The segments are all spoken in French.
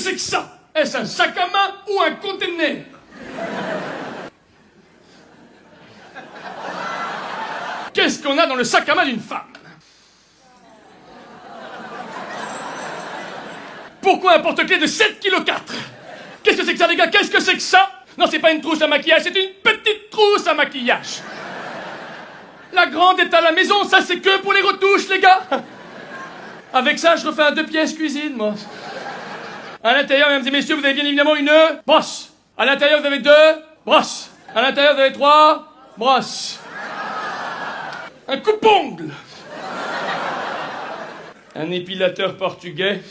c'est que ça? Est-ce un sac à main ou un conteneur? Qu'est-ce qu'on a dans le sac à main d'une femme? Pourquoi un porte-clés de 7,4 kg? Qu'est-ce que c'est que ça, les gars? Qu'est-ce que c'est que ça? Non, c'est pas une trousse à maquillage, c'est une petite trousse à maquillage. La grande est à la maison, ça c'est que pour les retouches, les gars. Avec ça, je refais un 2 pièces cuisine, moi. À l'intérieur, mesdames et messieurs, vous avez bien évidemment une brosse. À l'intérieur, vous avez 2 brosses. À l'intérieur, vous avez 3 brosses. Un coupe-ongle. Un épilateur portugais.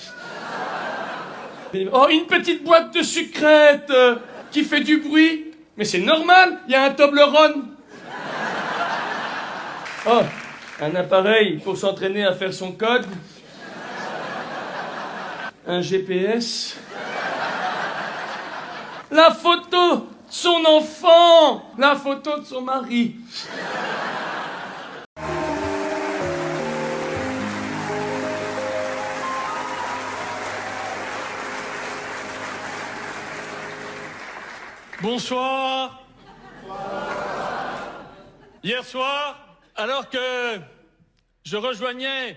Oh, une petite boîte de sucrète qui fait du bruit. Mais c'est normal, il y a un Toblerone. Oh, un appareil pour s'entraîner à faire son code. Un GPS. La photo de son enfant. La photo de son mari. Bonsoir. Hier soir, alors que je rejoignais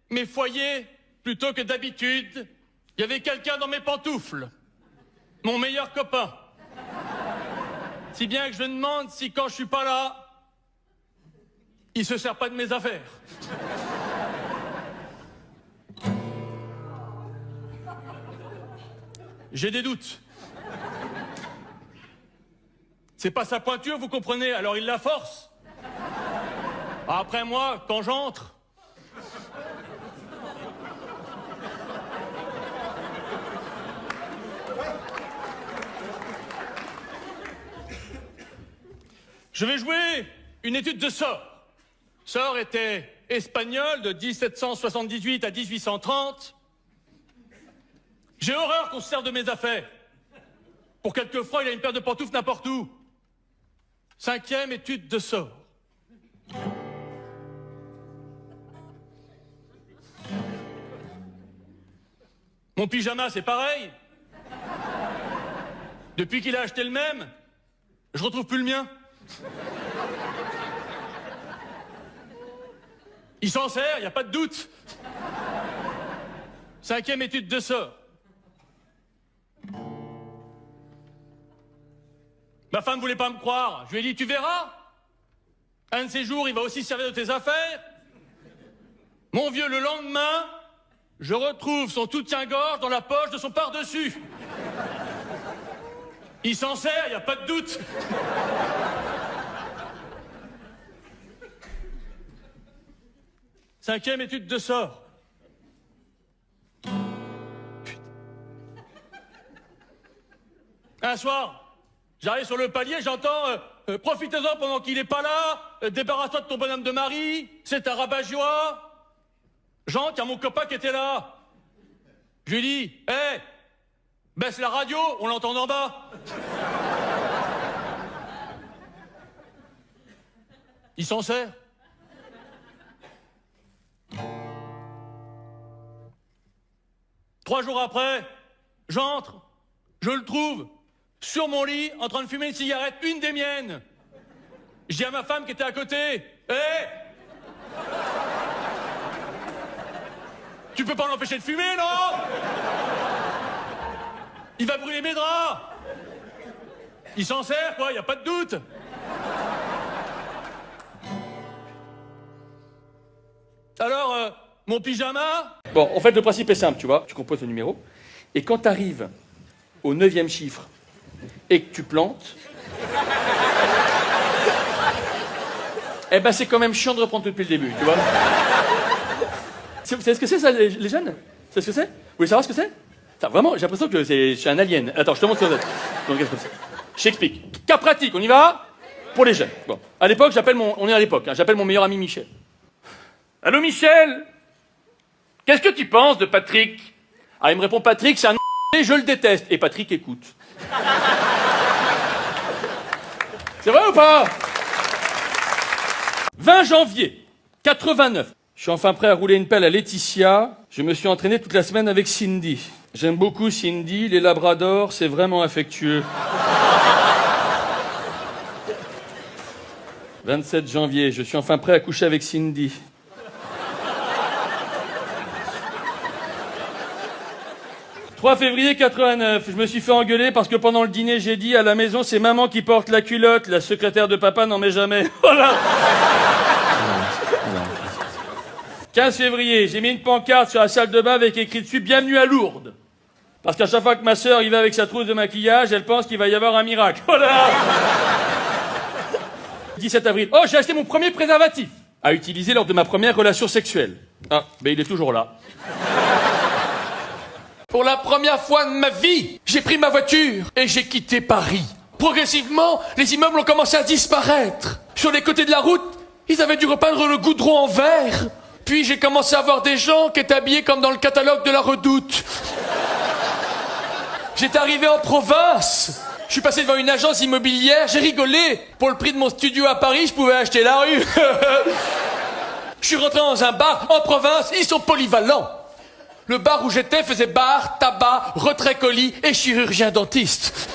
mes foyers plutôt que d'habitude, il y avait quelqu'un dans mes pantoufles. Mon meilleur copain. Si bien que je me demande si quand je suis pas là, il se sert pas de mes affaires. J'ai des doutes. C'est pas sa pointure, vous comprenez, alors il la force. Après moi, quand j'entre... Je vais jouer une étude de Sort. Sort était espagnol de 1778 à 1830. J'ai horreur qu'on se serve de mes affaires. Pour quelquefois, il a une paire de pantoufles n'importe où. 5e étude de Sort. Mon pyjama, c'est pareil. Depuis qu'il a acheté le même, je retrouve plus le mien. Il s'en sert, y a pas de doute. 5e étude de Sort. Ma femme voulait pas me croire. Je lui ai dit, tu verras. Un de ces jours, il va aussi se servir de tes affaires. Mon vieux, le lendemain, je retrouve son soutien-gorge dans la poche de son par-dessus. Il s'en sert, y a pas de doute. Cinquième étude de Sort. Putain. Un soir, j'arrive sur le palier, j'entends profitez-en pendant qu'il est pas là, débarrasse-toi de ton bonhomme de mari, c'est un rabat-joie. J'entre, il y a mon copain qui était là. Je lui dis, hé, baisse la radio, on l'entend d'en bas. Il s'en sert. Trois jours après, j'entre, je le trouve sur mon lit, en train de fumer une cigarette, une des miennes. Je dis à ma femme qui était à côté, hé, tu peux pas l'empêcher de fumer, non? Il va brûler mes draps. Il s'en sert, quoi, y a pas de doute. Alors, mon pyjama... Bon, en fait, le principe est simple, tu vois. Tu composes le numéro. Et quand tu arrives au 9e chiffre et que tu plantes... eh ben, c'est quand même chiant de reprendre tout depuis le début, tu vois. Vous savez ce que c'est, ça, les jeunes? Vous savez ce que c'est? Vous voulez savoir ce que c'est? Ça, vraiment, j'ai l'impression que c'est un alien. Attends, je te montre ce que c'est. Donc, comme ça. Je t'explique. Cas pratique, on y va? Pour les jeunes. Bon. À l'époque, on est à l'époque, hein, j'appelle mon meilleur ami Michel. Allô, Michel? Qu'est-ce que tu penses de Patrick? Ah, il me répond, Patrick, c'est un et je le déteste. Et Patrick écoute. C'est vrai ou pas? 20 janvier 89. Je suis enfin prêt à rouler une pelle à Laetitia. Je me suis entraîné toute la semaine avec Cindy. J'aime beaucoup Cindy, les labradors, c'est vraiment affectueux. 27 janvier, je suis enfin prêt à coucher avec Cindy. « 3 février 89, je me suis fait engueuler parce que pendant le dîner, j'ai dit à la maison, c'est maman qui porte la culotte, la secrétaire de papa n'en met jamais. » Voilà. 15 février, j'ai mis une pancarte sur la salle de bain avec écrit dessus « Bienvenue à Lourdes ». Parce qu'à chaque fois que ma sœur y va avec sa trousse de maquillage, elle pense qu'il va y avoir un miracle. Voilà. 17 avril. Oh, j'ai acheté mon premier préservatif à utiliser lors de ma première relation sexuelle. Ah, ben il est toujours là. Pour la première fois de ma vie, j'ai pris ma voiture et j'ai quitté Paris. Progressivement, les immeubles ont commencé à disparaître. Sur les côtés de la route, ils avaient dû repeindre le goudron en vert. Puis j'ai commencé à voir des gens qui étaient habillés comme dans le catalogue de la Redoute. J'étais arrivé en province. Je suis passé devant une agence immobilière, j'ai rigolé. Pour le prix de mon studio à Paris, je pouvais acheter la rue. Je suis rentré dans un bar en province, ils sont polyvalents. Le bar où j'étais faisait bar, tabac, retrait colis et chirurgien dentiste.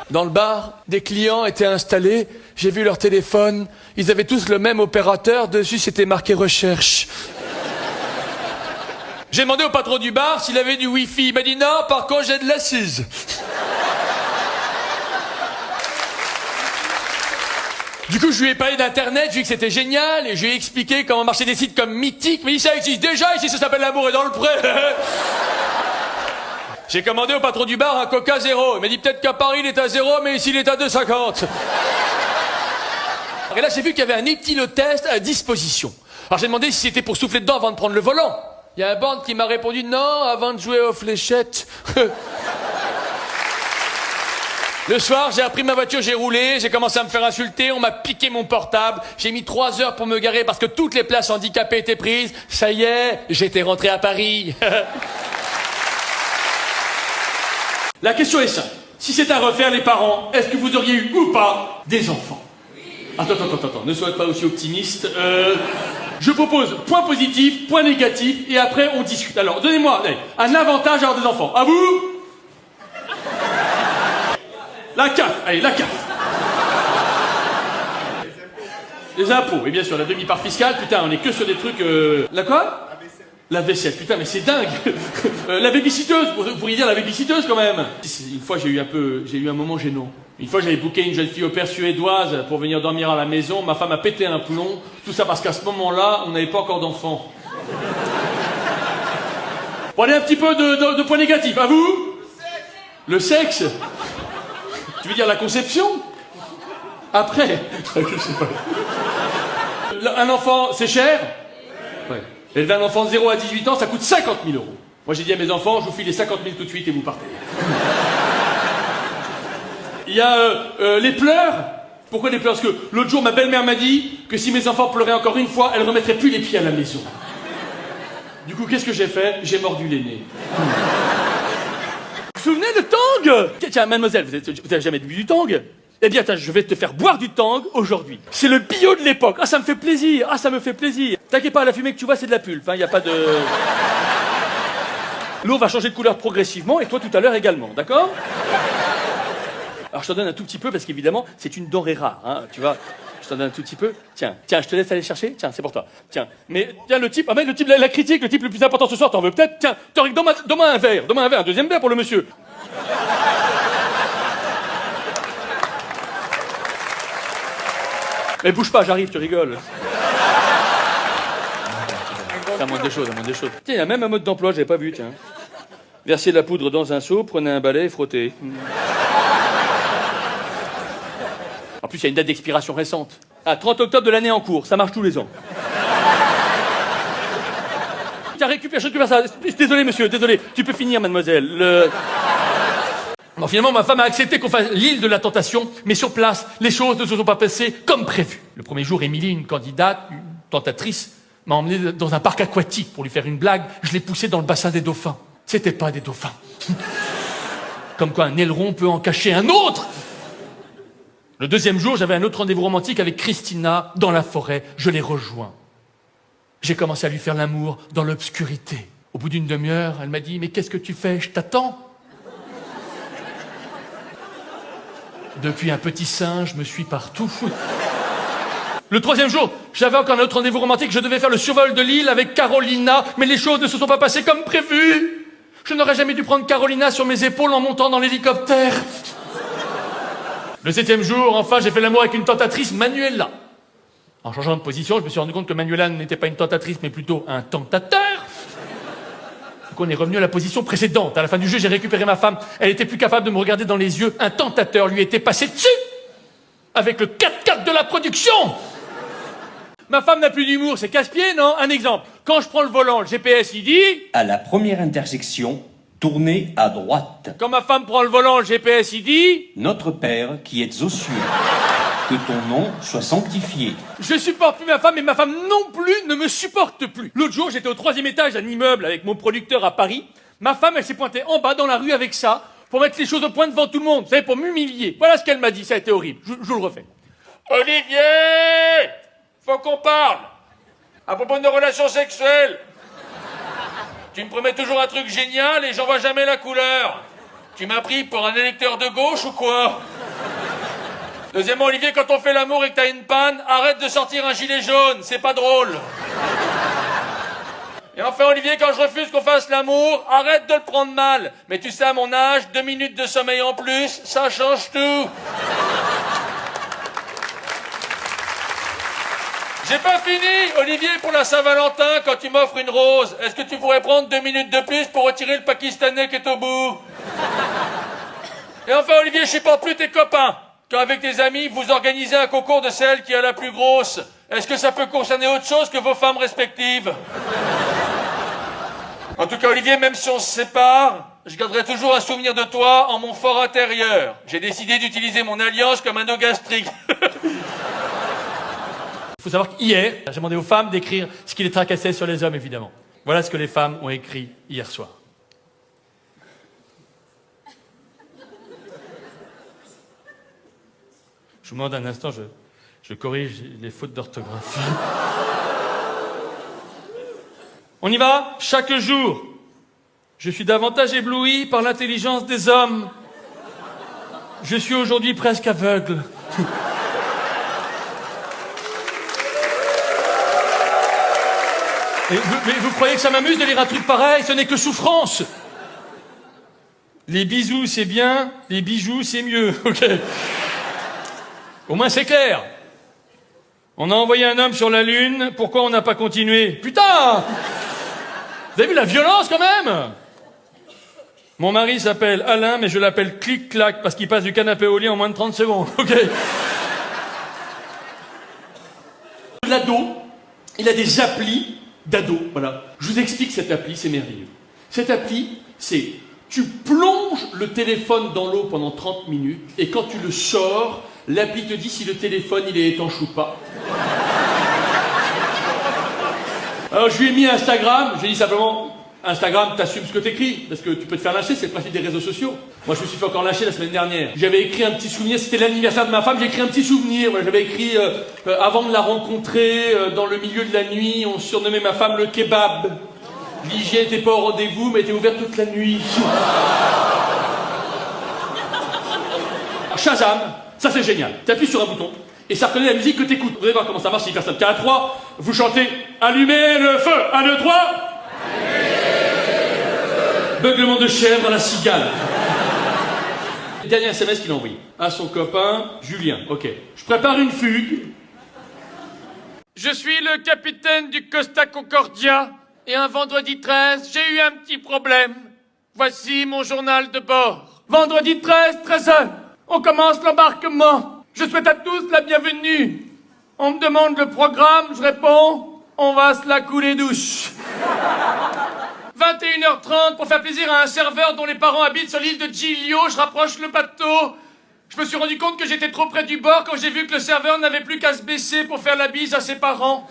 Dans le bar, des clients étaient installés, j'ai vu leur téléphone, ils avaient tous le même opérateur, dessus c'était marqué recherche. J'ai demandé au patron du bar s'il avait du wifi, il m'a dit non, par contre j'ai de l'assise. Du coup, je lui ai parlé d'internet, je lui ai dit que c'était génial, et je lui ai expliqué comment marchaient des sites comme Mythique, mais il dit ça existe déjà, ici ça s'appelle L'amour est dans le pré. J'ai commandé au patron du bar un Coca 0. Il m'a dit peut-être qu'à Paris il est à 0, mais ici il est à 2,50. Et là j'ai vu qu'il y avait un éthylotest à disposition. Alors j'ai demandé si c'était pour souffler dedans avant de prendre le volant. Il y a un bande qui m'a répondu non, avant de jouer aux fléchettes. Le soir, j'ai appris ma voiture, j'ai roulé, j'ai commencé à me faire insulter, on m'a piqué mon portable, j'ai mis 3 heures pour me garer parce que toutes les places handicapées étaient prises. Ça y est, j'étais rentré à Paris. La question est simple. Si c'est à refaire, les parents, est-ce que vous auriez eu ou pas des enfants? Attends, ne soyez pas aussi optimiste. Je propose point positif, point négatif, et après on discute. Alors, donnez-moi un avantage à avoir des enfants. À vous? La CAF, allez, la CAF. Les impôts, et bien sûr, la demi-part fiscale, putain, on est que sur des trucs... La quoi? La vaisselle, putain, mais c'est dingue. La babysitteuse, vous pourriez dire la babysitteuse quand même. Une fois, j'ai eu un moment gênant. Une fois, j'avais booké une jeune fille au père suédoise pour venir dormir à la maison. Ma femme a pété un plomb. Tout ça parce qu'à ce moment-là, on n'avait pas encore d'enfants. Bon, allez, un petit peu de points négatifs. À vous? Le sexe. Tu veux dire la conception? Après? Je sais pas. Un enfant, c'est cher? Ouais. Élever un enfant de 0 à 18 ans, ça coûte 50 000 euros. Moi, j'ai dit à mes enfants, je vous file les 50 000 tout de suite et vous partez. Il y a les pleurs. Pourquoi les pleurs? Parce que l'autre jour, ma belle-mère m'a dit que si mes enfants pleuraient encore une fois, elle ne remettrait plus les pieds à la maison. Du coup, qu'est-ce que j'ai fait? J'ai mordu les nez. Vous vous souvenez de Tang? Tiens, mademoiselle, vous avez jamais bu du Tang? Eh bien, je vais te faire boire du Tang aujourd'hui. C'est le bio de l'époque. Ah, ça me fait plaisir. Ah, ça me fait plaisir. T'inquiète pas, la fumée que tu vois, c'est de la pulpe. Il n'y a pas de... L'eau va changer de couleur progressivement, et toi tout à l'heure également, d'accord? Alors, je t'en donne un tout petit peu, parce qu'évidemment, c'est une denrée rare, hein, tu vois. Je t'en donne un tout petit peu. Tiens, je te laisse aller chercher. Tiens, c'est pour toi. Tiens, mais tiens, le type, la critique, le type le plus important ce soir, t'en veux peut-être? Tiens, donne-moi un verre, un deuxième verre pour le monsieur. Mais bouge pas, j'arrive, tu rigoles. C'est à moins des choses. Tiens, il y a même un mode d'emploi, j'avais pas vu, tiens. Versez la poudre dans un seau, prenez un balai et frottez. En plus, il y a une date d'expiration récente. Ah, 30 octobre de l'année en cours, ça marche tous les ans. Tiens, récupère ça. Désolé, monsieur, désolé. Tu peux finir, mademoiselle. Bon, finalement, ma femme a accepté qu'on fasse l'île de la tentation, mais sur place, les choses ne se sont pas passées comme prévu. Le premier jour, Émilie, une tentatrice, m'a emmené dans un parc aquatique pour lui faire une blague. Je l'ai poussée dans le bassin des dauphins. C'était pas des dauphins. Comme quoi, un aileron peut en cacher un autre. Le deuxième jour, j'avais un autre rendez-vous romantique avec Christina dans la forêt. Je l'ai rejoint. J'ai commencé à lui faire l'amour dans l'obscurité. Au bout d'une demi-heure, elle m'a dit « Mais qu'est-ce que tu fais? Je t'attends !» Depuis un petit singe, je me suis partout. Le troisième jour, j'avais encore un autre rendez-vous romantique. Je devais faire le survol de l'île avec Carolina, mais les choses ne se sont pas passées comme prévu. Je n'aurais jamais dû prendre Carolina sur mes épaules en montant dans l'hélicoptère. Le 7e jour, enfin, j'ai fait l'amour avec une tentatrice, Manuela. En changeant de position, je me suis rendu compte que Manuela n'était pas une tentatrice, mais plutôt un tentateur. Donc on est revenu à la position précédente. À la fin du jeu, j'ai récupéré ma femme. Elle était plus capable de me regarder dans les yeux. Un tentateur lui était passé dessus avec le 4x4 de la production. Ma femme n'a plus d'humour, c'est casse-pied, non? Un exemple. Quand je prends le volant, le GPS, il dit... À la première intersection, tournez à droite. Quand ma femme prend le volant, le GPS, il dit... Notre Père qui êtes aux cieux, que ton nom soit sanctifié. Je supporte plus ma femme et ma femme non plus ne me supporte plus. L'autre jour, j'étais au 3e étage d'un immeuble avec mon producteur à Paris. Ma femme, elle s'est pointée en bas dans la rue avec ça pour mettre les choses au point devant tout le monde. Vous savez, pour m'humilier. Voilà ce qu'elle m'a dit, ça a été horrible. Je vous le refais. Olivier! Faut qu'on parle. À propos de nos relations sexuelles. Tu me promets toujours un truc génial et j'en vois jamais la couleur. Tu m'as pris pour un électeur de gauche ou quoi? Deuxièmement, Olivier, quand on fait l'amour et que t'as une panne, arrête de sortir un gilet jaune, c'est pas drôle. Et enfin, Olivier, quand je refuse qu'on fasse l'amour, arrête de le prendre mal. Mais tu sais, à mon âge, 2 minutes de sommeil en plus, ça change tout. J'ai pas fini, Olivier, pour la Saint-Valentin, quand tu m'offres une rose. Est-ce que tu pourrais prendre 2 minutes de plus pour retirer le Pakistanais qui est au bout? Et enfin, Olivier, je supporte plus tes copains. Quand avec tes amis, vous organisez un concours de celle qui a la plus grosse. Est-ce que ça peut concerner autre chose que vos femmes respectives? En tout cas, Olivier, même si on se sépare, je garderai toujours un souvenir de toi en mon fort intérieur. J'ai décidé d'utiliser mon alliance comme un nœud gastrique. Il faut savoir qu'hier, j'ai demandé aux femmes d'écrire ce qui les tracassait sur les hommes, évidemment. Voilà ce que les femmes ont écrit hier soir. Je vous demande un instant, je corrige les fautes d'orthographe. On y va? Chaque jour, je suis davantage ébloui par l'intelligence des hommes. Je suis aujourd'hui presque aveugle. Mais vous croyez que ça m'amuse de lire un truc pareil? Ce n'est que souffrance. Les bisous, c'est bien. Les bijoux, c'est mieux. Ok. Au moins, c'est clair. On a envoyé un homme sur la Lune. Pourquoi on n'a pas continué? Putain! Vous avez vu la violence, quand même? Mon mari s'appelle Alain, mais je l'appelle Clic-Clac parce qu'il passe du canapé au lit en moins de 30 secondes. Ok. L'ado, il a des applis d'ado, voilà. Je vous explique cette appli, c'est merveilleux. Cette appli, c'est tu plonges le téléphone dans l'eau pendant 30 minutes et quand tu le sors, l'appli te dit si le téléphone il est étanche ou pas. Alors je lui ai mis Instagram, j'ai dit simplement Instagram, t'assumes ce que t'écris, parce que tu peux te faire lâcher, c'est le principe des réseaux sociaux. Moi je me suis fait encore lâcher la semaine dernière. J'avais écrit un petit souvenir, c'était l'anniversaire de ma femme, j'ai écrit un petit souvenir. Voilà, j'avais écrit avant de la rencontrer, dans le milieu de la nuit, on surnommait ma femme le kebab. L'hygiène était pas au rendez-vous, mais était ouverte toute la nuit. Shazam, ça c'est génial. T'appuies sur un bouton et ça reconnaît la musique que t'écoutes. Vous allez voir comment ça marche si personne. Car à 3, vous chantez Allumez le feu. 1, 2, 3. Beuglement de chèvre à la cigale. Dernier SMS qu'il a envoyé à son copain Julien. Ok. Je prépare une fugue. Je suis le capitaine du Costa Concordia et un vendredi 13, j'ai eu un petit problème. Voici mon journal de bord. Vendredi 13, 13h. On commence l'embarquement. Je souhaite à tous la bienvenue. On me demande le programme, je réponds, on va se la couler douce. 21h30, pour faire plaisir à un serveur dont les parents habitent sur l'île de Giglio, je rapproche le bateau. Je me suis rendu compte que j'étais trop près du bord quand j'ai vu que le serveur n'avait plus qu'à se baisser pour faire la bise à ses parents.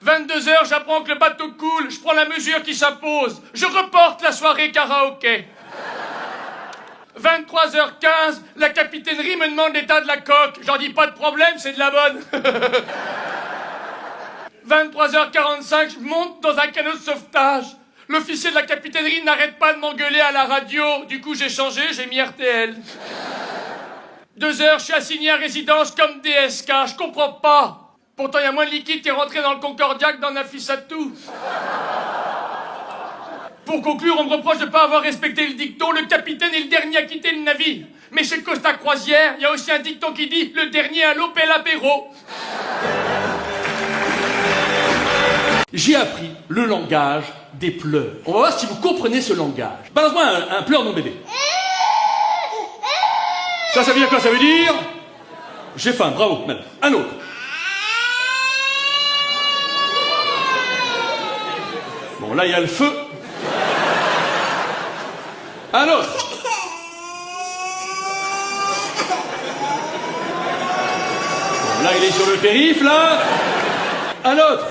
22h, j'apprends que le bateau coule, je prends la mesure qui s'impose. Je reporte la soirée karaoké. 23h15, la capitainerie me demande l'état de la coque. J'en dis pas de problème, c'est de la bonne. 23h45, je monte dans un canot de sauvetage. L'officier de la capitainerie n'arrête pas de m'engueuler à la radio. Du coup, j'ai changé, j'ai mis RTL. 2 heures, je suis assigné à résidence comme DSK. Je comprends pas. Pourtant, il y a moins de liquide qui est rentré dans le Concordia que dans Nafissatou. Pour conclure, on me reproche de ne pas avoir respecté le dicton. Le capitaine est le dernier à quitter le navire. Mais chez Costa Croisière, il y a aussi un dicton qui dit « Le dernier à l'eau paie l'apéro ». J'ai appris le langage des pleurs. On va voir si vous comprenez ce langage. Balance-moi un pleur, mon bébé. Ça veut dire quoi? Ça veut dire... J'ai faim, bravo, madame. Un autre. Bon, là, il y a le feu. Un autre. Bon, là, il est sur le périph', là. Un autre.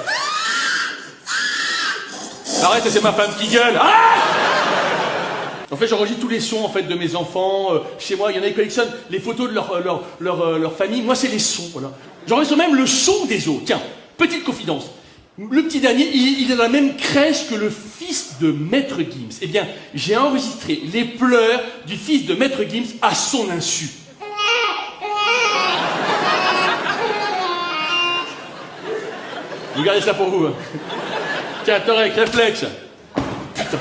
Arrête, c'est ma femme qui gueule. Ah! En fait, j'enregistre tous les sons en fait de mes enfants. Chez moi, il y en a qui collectionnent les photos de leur famille. Moi, c'est les sons. Voilà. J'enregistre même le son des autres. Tiens, petite confidence. Le petit dernier, il est dans la même crèche que le fils de Maître Gims. Eh bien, j'ai enregistré les pleurs du fils de Maître Gims à son insu. Vous gardez ça pour vous. Hein. Tiens, Torek, réflexe. Putain.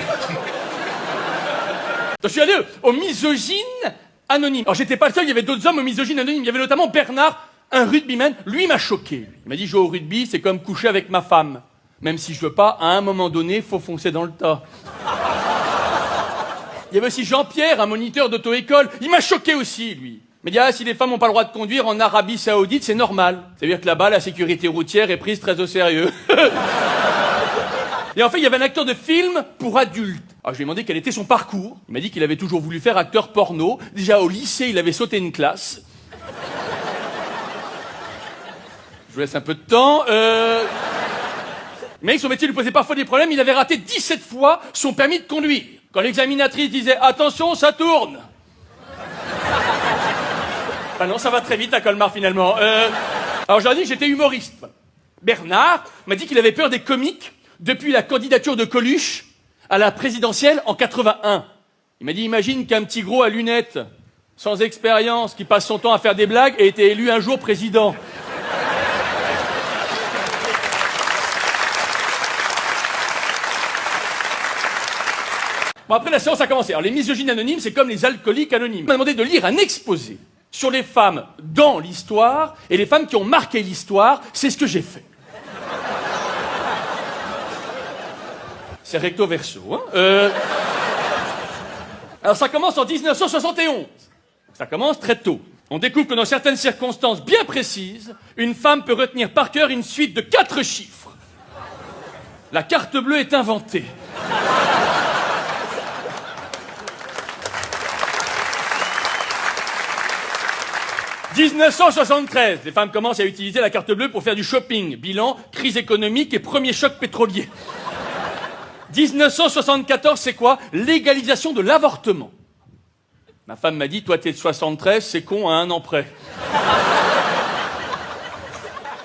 Je suis allé au misogyne anonyme. Alors, j'étais pas le seul, il y avait d'autres hommes au misogyne anonyme. Il y avait notamment Bernard, un rugbyman. Lui m'a choqué. Il m'a dit, jouer au rugby, c'est comme coucher avec ma femme. Même si je veux pas, à un moment donné, faut foncer dans le tas. Il y avait aussi Jean-Pierre, un moniteur d'auto-école. Il m'a choqué aussi, lui. Il m'a dit, ah, si les femmes n'ont pas le droit de conduire en Arabie Saoudite, c'est normal. C'est-à-dire que là-bas, la sécurité routière est prise très au sérieux. Et en fait, il y avait un acteur de film pour adultes. Alors, je lui ai demandé quel était son parcours. Il m'a dit qu'il avait toujours voulu faire acteur porno. Déjà, au lycée, il avait sauté une classe. Je vous laisse un peu de temps. Le mec, son métier lui posait parfois des problèmes. Il avait raté 17 fois son permis de conduire. Quand l'examinatrice disait « Attention, ça tourne !» Ah non, ça va très vite à Colmar, finalement. Alors, je leur ai dit que j'étais humoriste. Bernard m'a dit qu'il avait peur des comiques depuis la candidature de Coluche à la présidentielle en 81. Il m'a dit, imagine qu'un petit gros à lunettes, sans expérience, qui passe son temps à faire des blagues, ait été élu un jour président. Bon, après la séance a commencé. Alors, les misogynes anonymes, c'est comme les alcooliques anonymes. On m'a demandé de lire un exposé sur les femmes dans l'histoire et les femmes qui ont marqué l'histoire. C'est ce que j'ai fait. C'est recto verso. Hein. Alors ça commence en 1971. Ça commence très tôt. On découvre que dans certaines circonstances bien précises, une femme peut retenir par cœur une suite de 4 chiffres. La carte bleue est inventée. « 1973, les femmes commencent à utiliser la carte bleue pour faire du shopping. Bilan, crise économique et premier choc pétrolier. 1974, c'est quoi? Légalisation de l'avortement. Ma femme m'a dit, toi t'es de 73, c'est con à 1 an près.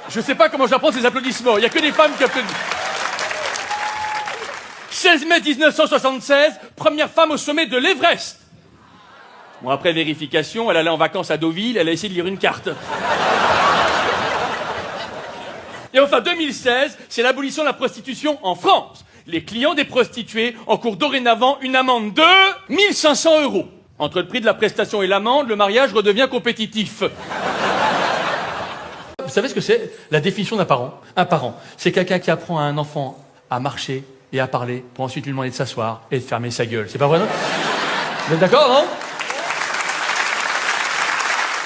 Je sais pas comment je vais prendre ces applaudissements, il y a que des femmes qui applaudissent. 16 mai 1976, première femme au sommet de l'Everest. Bon, après vérification, elle allait en vacances à Deauville, elle a essayé de lire une carte. Et enfin, 2016, c'est l'abolition de la prostitution en France. Les clients des prostituées encourent dorénavant une amende de 1 500 €. Entre le prix de la prestation et l'amende, le mariage redevient compétitif. Vous savez ce que c'est? La définition d'un parent. Un parent, c'est quelqu'un qui apprend à un enfant à marcher et à parler pour ensuite lui demander de s'asseoir et de fermer sa gueule. C'est pas vrai, non? Vous êtes d'accord, non?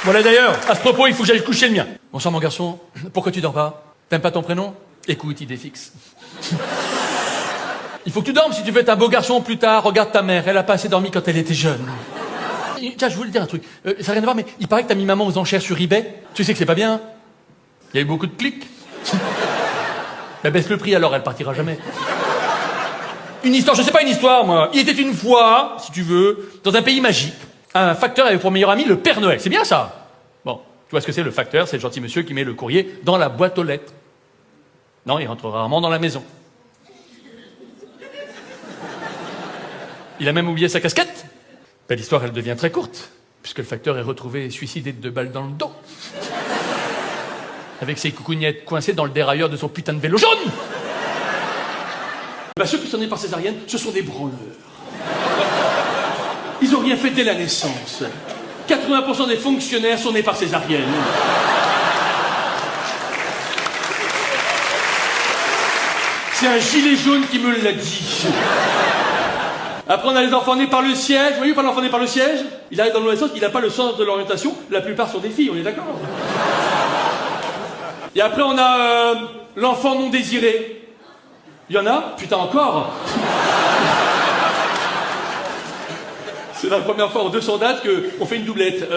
Voilà, d'ailleurs, à ce propos, il faut que j'aille coucher le mien. Bonsoir, mon garçon. Pourquoi tu dors pas? T'aimes pas ton prénom? Écoute, idée fixe. Il faut que tu dormes si tu veux être un beau garçon plus tard. Regarde ta mère, elle a pas assez dormi quand elle était jeune. Tiens, je voulais te dire un truc. Ça n'a rien à voir, mais il paraît que t'as mis maman aux enchères sur eBay. Tu sais que c'est pas bien. Il y a eu beaucoup de clics. Ben baisse le prix alors, elle partira jamais. Une histoire, je sais pas une histoire, moi. Il était une fois, si tu veux, dans un pays magique. Un facteur avait pour meilleur ami le Père Noël. C'est bien ça? Bon, tu vois ce que c'est le facteur? C'est le gentil monsieur qui met le courrier dans la boîte aux lettres. Non, il rentre rarement dans la maison. Il a même oublié sa casquette. Ben, l'histoire, elle devient très courte, puisque le facteur est retrouvé suicidé de 2 balles dans le dos. Avec ses coucougnettes coincées dans le dérailleur de son putain de vélo jaune. Ben, ceux qui sont nés par césarienne, ce sont des branleurs. Ils ont rien fait dès la naissance. 80% des fonctionnaires sont nés par césarienne. C'est un gilet jaune qui me l'a dit. Après, on a les enfants nés par le siège. Vous voyez pas l'enfant né par le siège? Il arrive dans le sens, il n'a pas le sens de l'orientation. La plupart sont des filles, on est d'accord? Et après, on a l'enfant non désiré. Il y en a? Putain, encore. C'est la première fois en 200 dates qu'on fait une doublette.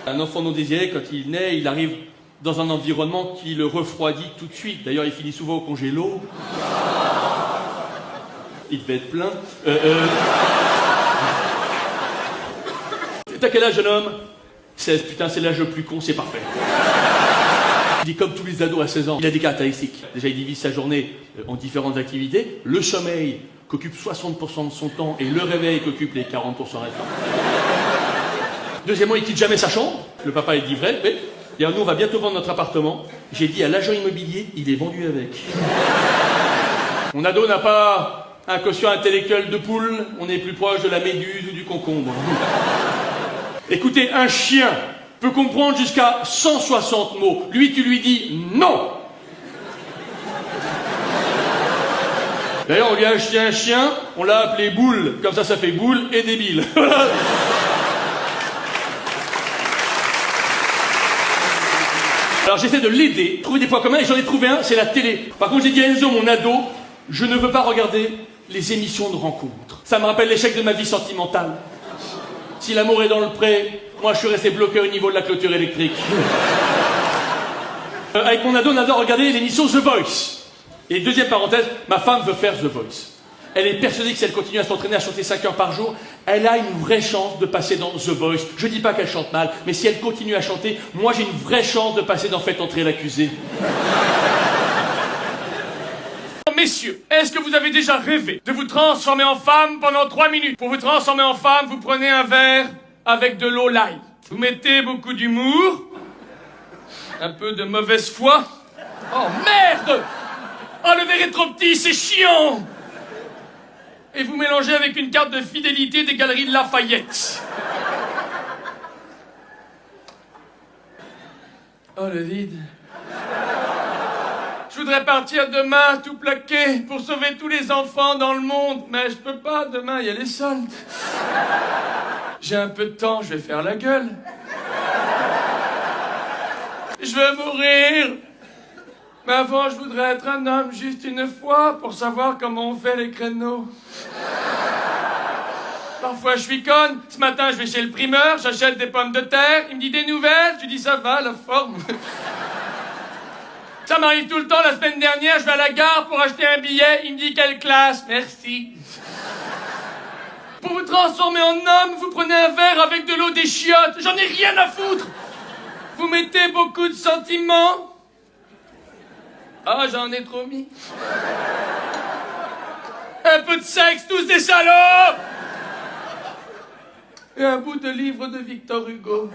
Un enfant non désiré, quand il naît, il arrive dans un environnement qui le refroidit tout de suite. D'ailleurs, il finit souvent au congélo. Il devait être plein. T'as quel âge, jeune homme? 16. Putain, c'est l'âge le plus con, c'est parfait. Il dit comme tous les ados à 16 ans. Il a des caractéristiques. Déjà, il divise sa journée en différentes activités. Le sommeil, qu'occupe 60% de son temps, et le réveil, qu'occupe les 40% restants. Deuxièmement, il quitte jamais sa chambre. Le papa, il dit vrai. Mais, et nous, on va bientôt vendre notre appartement. J'ai dit à l'agent immobilier, il est vendu avec. Mon ado n'a pas un quotient intellectuel de poule, on est plus proche de la méduse ou du concombre. Écoutez, un chien peut comprendre jusqu'à 160 mots. Lui, tu lui dis non. D'ailleurs, on lui a acheté un chien, on l'a appelé Boule. Comme ça fait boule et débile. Alors j'essaie de l'aider, trouver des points communs, et j'en ai trouvé un, c'est la télé. Par contre, j'ai dit à Enzo, mon ado, je ne veux pas regarder les émissions de rencontres. Ça me rappelle l'échec de ma vie sentimentale. Si l'amour est dans le pré, moi je suis resté bloqué au niveau de la clôture électrique. Avec mon ado, on adore regarder l'émission The Voice. Et deuxième parenthèse, ma femme veut faire The Voice. Elle est persuadée que si elle continue à s'entraîner à chanter 5 heures par jour, elle a une vraie chance de passer dans The Voice. Je dis pas qu'elle chante mal, mais si elle continue à chanter, moi j'ai une vraie chance de passer dans Faites entrer l'accusé. Messieurs, est-ce que vous avez déjà rêvé de vous transformer en femme pendant 3 minutes? Pour vous transformer en femme, vous prenez un verre avec de l'eau light. Vous mettez beaucoup d'humour, un peu de mauvaise foi. Oh merde! Oh, le verre est trop petit, c'est chiant! Et vous mélangez avec une carte de fidélité des galeries de Lafayette. Oh, le vide. Je voudrais partir demain tout plaqué pour sauver tous les enfants dans le monde, mais je peux pas, demain il y a les soldes. J'ai un peu de temps, je vais faire la gueule. Je veux mourir. Mais avant, je voudrais être un homme juste une fois pour savoir comment on fait les créneaux. Parfois, je suis conne. Ce matin, je vais chez le primeur, j'achète des pommes de terre. Il me dit des nouvelles. Je lui dis ça va, la forme. Ça m'arrive tout le temps. La semaine dernière, je vais à la gare pour acheter un billet. Il me dit quelle classe. Merci. Pour vous transformer en homme, vous prenez un verre avec de l'eau des chiottes. J'en ai rien à foutre. Vous mettez beaucoup de sentiments. Ah, j'en ai trop mis. Un peu de sexe, tous des salauds. Et un bout de livre de Victor Hugo.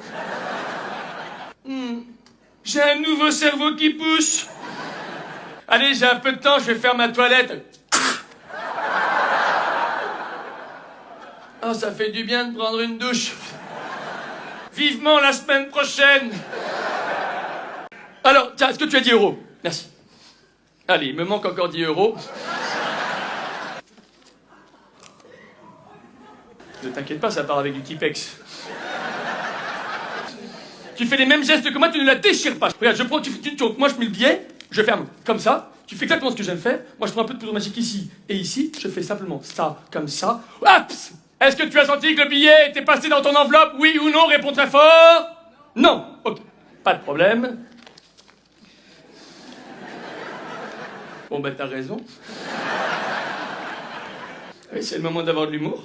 J'ai un nouveau cerveau qui pousse. Allez, j'ai un peu de temps, je vais faire ma toilette. Oh, ça fait du bien de prendre une douche. Vivement la semaine prochaine. Alors, tiens, est-ce que tu as 10 euros? Merci. Allez, il me manque encore 10 euros. Ne t'inquiète pas, ça part avec du Tipex. Tu fais les mêmes gestes que moi, tu ne la déchires pas. Regarde, je prends, moi je mets le billet, je ferme comme ça. Tu fais exactement ce que j'aime faire. Moi je prends un peu de poudre magique ici et ici. Je fais simplement ça, comme ça. Oups! Est-ce que tu as senti que le billet était passé dans ton enveloppe? Oui ou non? Réponds très fort. Non. Ok. Pas de problème. Bon, ben, t'as raison. Oui, c'est le moment d'avoir de l'humour.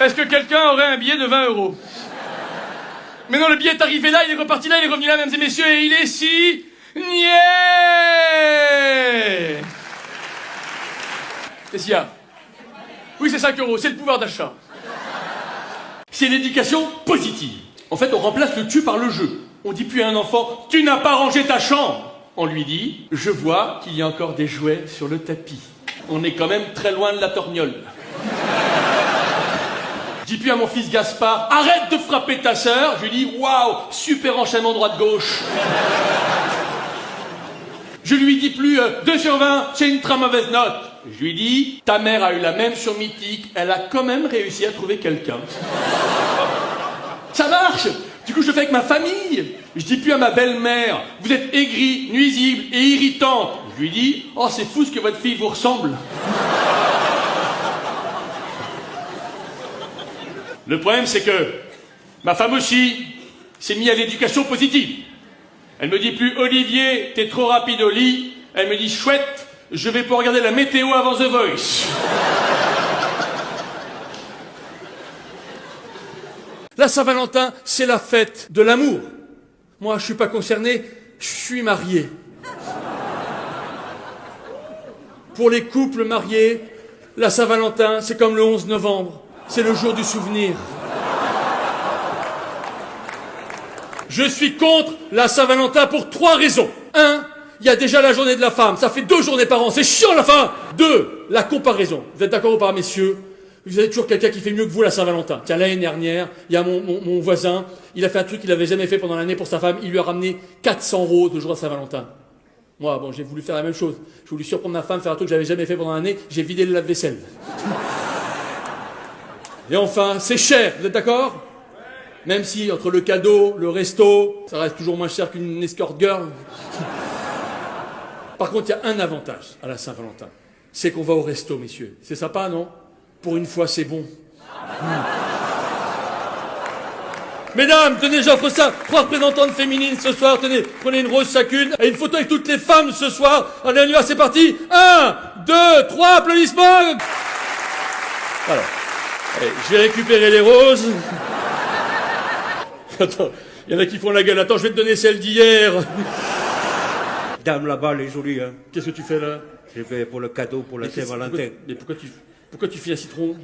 Est-ce que quelqu'un aurait un billet de 20 euros? Mais non, le billet est arrivé là, il est reparti là, il est revenu là, mesdames et messieurs, et il est si Niais. Qu'est-ce qu'il y a? Oui, c'est 5 euros, c'est le pouvoir d'achat. C'est l'éducation positive. En fait, on remplace le tu par le je. On dit plus à un enfant, tu n'as pas rangé ta chambre. On lui dit, je vois qu'il y a encore des jouets sur le tapis. On est quand même très loin de la torgnole. Je dis plus à mon fils Gaspard, arrête de frapper ta sœur. Je lui dis, waouh, super enchaînement droite-gauche. Je lui dis plus 2 sur 20, c'est une très mauvaise note. Je lui dis, ta mère a eu la même sur Mythique, elle a quand même réussi à trouver quelqu'un. Ça marche. Du coup, je le fais avec ma famille. Je dis plus à ma belle-mère, vous êtes aigrie, nuisible et irritante. Je lui dis, oh, c'est fou ce que votre fille vous ressemble. Le problème, c'est que ma femme aussi s'est mise à l'éducation positive. Elle me dit plus, Olivier, t'es trop rapide au lit. Elle me dit, chouette, je vais pas regarder la météo avant The Voice. La Saint-Valentin, c'est la fête de l'amour. Moi, je suis pas concerné, je suis marié. Pour les couples mariés, la Saint-Valentin, c'est comme le 11 novembre. C'est le jour du souvenir. Je suis contre la Saint-Valentin pour 3 raisons. 1, il y a déjà la journée de la femme. Ça fait 2 journées par an. C'est chiant la fin. 2, la comparaison. Vous êtes d'accord ou pas, messieurs? Vous avez toujours quelqu'un qui fait mieux que vous la Saint-Valentin. Tiens, l'année dernière, il y a mon voisin. Il a fait un truc qu'il n'avait jamais fait pendant l'année pour sa femme. Il lui a ramené 400 € de jour à Saint-Valentin. Moi, bon, j'ai voulu faire la même chose. Je voulais surprendre ma femme, faire un truc que j'avais jamais fait pendant l'année. J'ai vidé le lave-vaisselle. Et enfin, c'est cher. Vous êtes d'accord? Même si, entre le cadeau, le resto, ça reste toujours moins cher qu'une escort girl. Par contre, il y a un avantage à la Saint-Valentin. C'est qu'on va au resto, messieurs. C'est sympa, non? Pour une fois, c'est bon. Mesdames, tenez, j'offre ça. 3 représentantes féminines ce soir. Tenez, prenez une rose chacune. Et une photo avec toutes les femmes ce soir. Allez, on y va, c'est parti. 1, 2, 3, applaudissements. Voilà. Allez, je vais récupérer les roses. Attends, il y en a qui font la gueule. Attends, je vais te donner celle d'hier. Dame là-bas, elle est jolie, hein. Qu'est-ce que tu fais là? J'ai fait pour le cadeau, pour la Saint-Valentin. Mais pourquoi tu files un citron?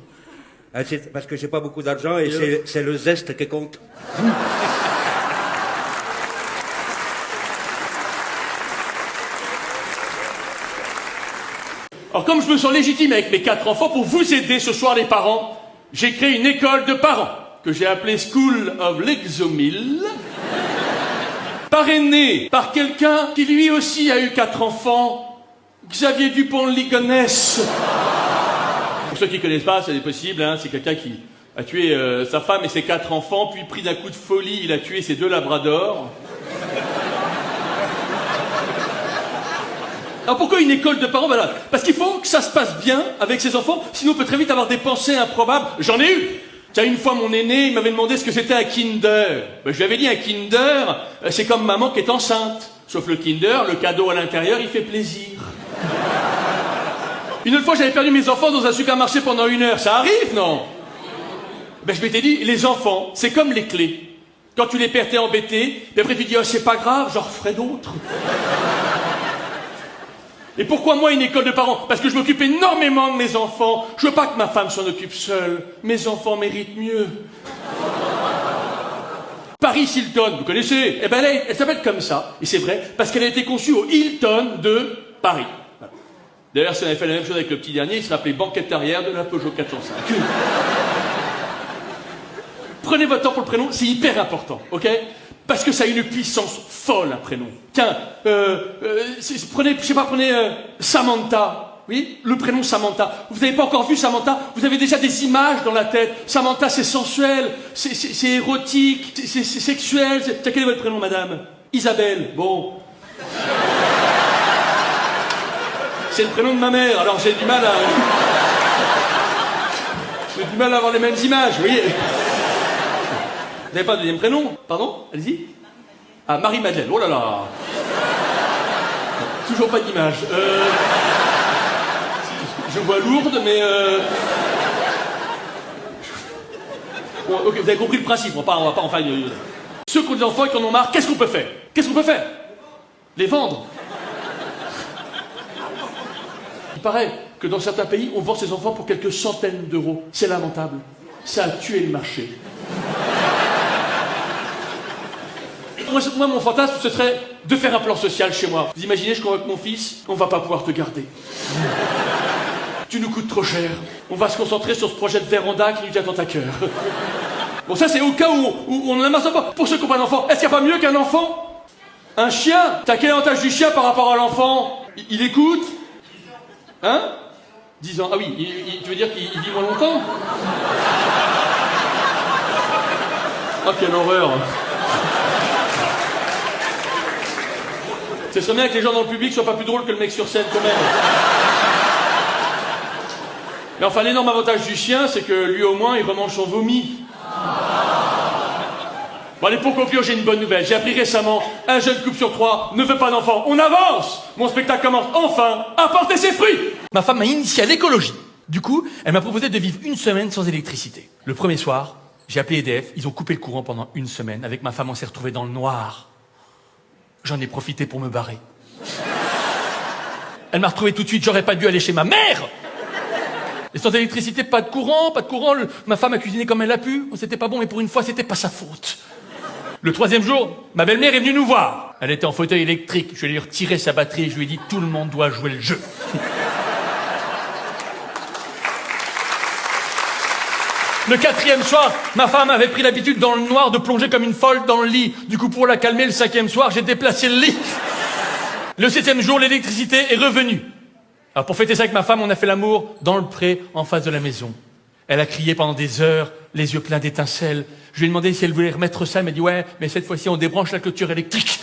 Ah, c'est parce que j'ai pas beaucoup d'argent et c'est le zeste qui compte. Alors comme je me sens légitime avec mes 4 enfants, pour vous aider ce soir les parents, j'ai créé une école de parents que j'ai appelée School of l'Exomile, parrainée par quelqu'un qui lui aussi a eu 4 enfants, Xavier Dupont de Ligonnès. Pour ceux qui ne connaissent pas, c'est possible, hein, c'est quelqu'un qui a tué sa femme et ses 4 enfants, puis pris d'un coup de folie, il a tué ses 2 labradors. Alors pourquoi une école de parents? Voilà. Parce qu'il faut que ça se passe bien avec ses enfants, sinon on peut très vite avoir des pensées improbables. J'en ai eu. Tiens, une fois mon aîné, il m'avait demandé ce que c'était un Kinder. Ben, je lui avais dit un Kinder, c'est comme maman qui est enceinte. Sauf le Kinder, le cadeau à l'intérieur, il fait plaisir. Une autre fois, j'avais perdu mes enfants dans un supermarché pendant 1 heure. Ça arrive, non? Ben, je m'étais dit, les enfants, c'est comme les clés. Quand tu les perds, t'es embêté, puis après tu dis, oh, c'est pas grave, j'en referai d'autres. Et pourquoi moi une école de parents? Parce que je m'occupe énormément de mes enfants. Je veux pas que ma femme s'en occupe seule. Mes enfants méritent mieux. Paris Hilton, vous connaissez? Eh ben elle s'appelle comme ça. Et c'est vrai, parce qu'elle a été conçue au Hilton de Paris. D'ailleurs, si on avait fait la même chose avec le petit dernier, il serait appelé banquette arrière de la Peugeot 405. Prenez votre temps pour le prénom, c'est hyper important, ok? Parce que ça a une puissance folle, un prénom. Tiens, prenez Samantha. Oui, le prénom Samantha. Vous n'avez pas encore vu Samantha? Vous avez déjà des images dans la tête. Samantha, c'est sensuel, c'est érotique, c'est sexuel. Tiens, quel est votre prénom, madame? Isabelle. Bon. C'est le prénom de ma mère, alors j'ai du mal à avoir les mêmes images, vous voyez. Vous n'avez pas de deuxième prénom? Pardon? Allez-y. Ah, Marie-Madeleine. Oh là là. Toujours pas d'image. Je vois Lourdes, mais... Bon, ok, vous avez compris le principe. On va pas en faire... Ceux qui ont des enfants et qui en ont marre, qu'est-ce qu'on peut faire? Qu'est-ce qu'on peut faire? Les vendre. Il paraît que dans certains pays, on vend ses enfants pour quelques centaines d'euros. C'est lamentable. Ça a tué le marché. Moi, mon fantasme, ce serait de faire un plan social chez moi. Vous imaginez, je convoque mon fils, on va pas pouvoir te garder. Tu nous coûtes trop cher. On va se concentrer sur ce projet de véranda qui nous tient dans ta cœur. Bon, ça, c'est au cas où on en a marre d'enfants. Pour ceux qui n'ont pas d'enfant, est-ce qu'il n'y a pas mieux qu'un enfant? Un chien? T'as quel avantage du chien par rapport à l'enfant? Il écoute? Hein? 10 ans. Ah oui, tu veux dire qu'il vit moins longtemps? Oh, quelle horreur! Ce serait bien que les gens dans le public soient pas plus drôles que le mec sur scène, quand même. Mais enfin, l'énorme avantage du chien, c'est que lui, au moins, il remange son vomi. Bon, allez, pour conclure, j'ai une bonne nouvelle. J'ai appris récemment, un jeune couple sur 3 ne veut pas d'enfant. On avance! Mon spectacle commence enfin à porter ses fruits! Ma femme m'a initié à l'écologie. Du coup, elle m'a proposé de vivre une semaine sans électricité. Le premier soir, j'ai appelé EDF, ils ont coupé le courant pendant une semaine. Avec ma femme, on s'est retrouvés dans le noir. J'en ai profité pour me barrer. Elle m'a retrouvé tout de suite, j'aurais pas dû aller chez ma mère! Et sans électricité, pas de courant. Ma femme a cuisiné comme elle a pu. C'était pas bon, mais pour une fois, c'était pas sa faute. Le troisième jour, ma belle-mère est venue nous voir. Elle était en fauteuil électrique. Je lui ai retiré sa batterie et je lui ai dit tout le monde doit jouer le jeu. Le quatrième soir, ma femme avait pris l'habitude dans le noir de plonger comme une folle dans le lit. Du coup, pour la calmer, le cinquième soir, j'ai déplacé le lit. Le septième jour, l'électricité est revenue. Alors pour fêter ça avec ma femme, on a fait l'amour dans le pré, en face de la maison. Elle a crié pendant des heures, les yeux pleins d'étincelles. Je lui ai demandé si elle voulait remettre ça, elle m'a dit ouais, mais cette fois-ci on débranche la clôture électrique.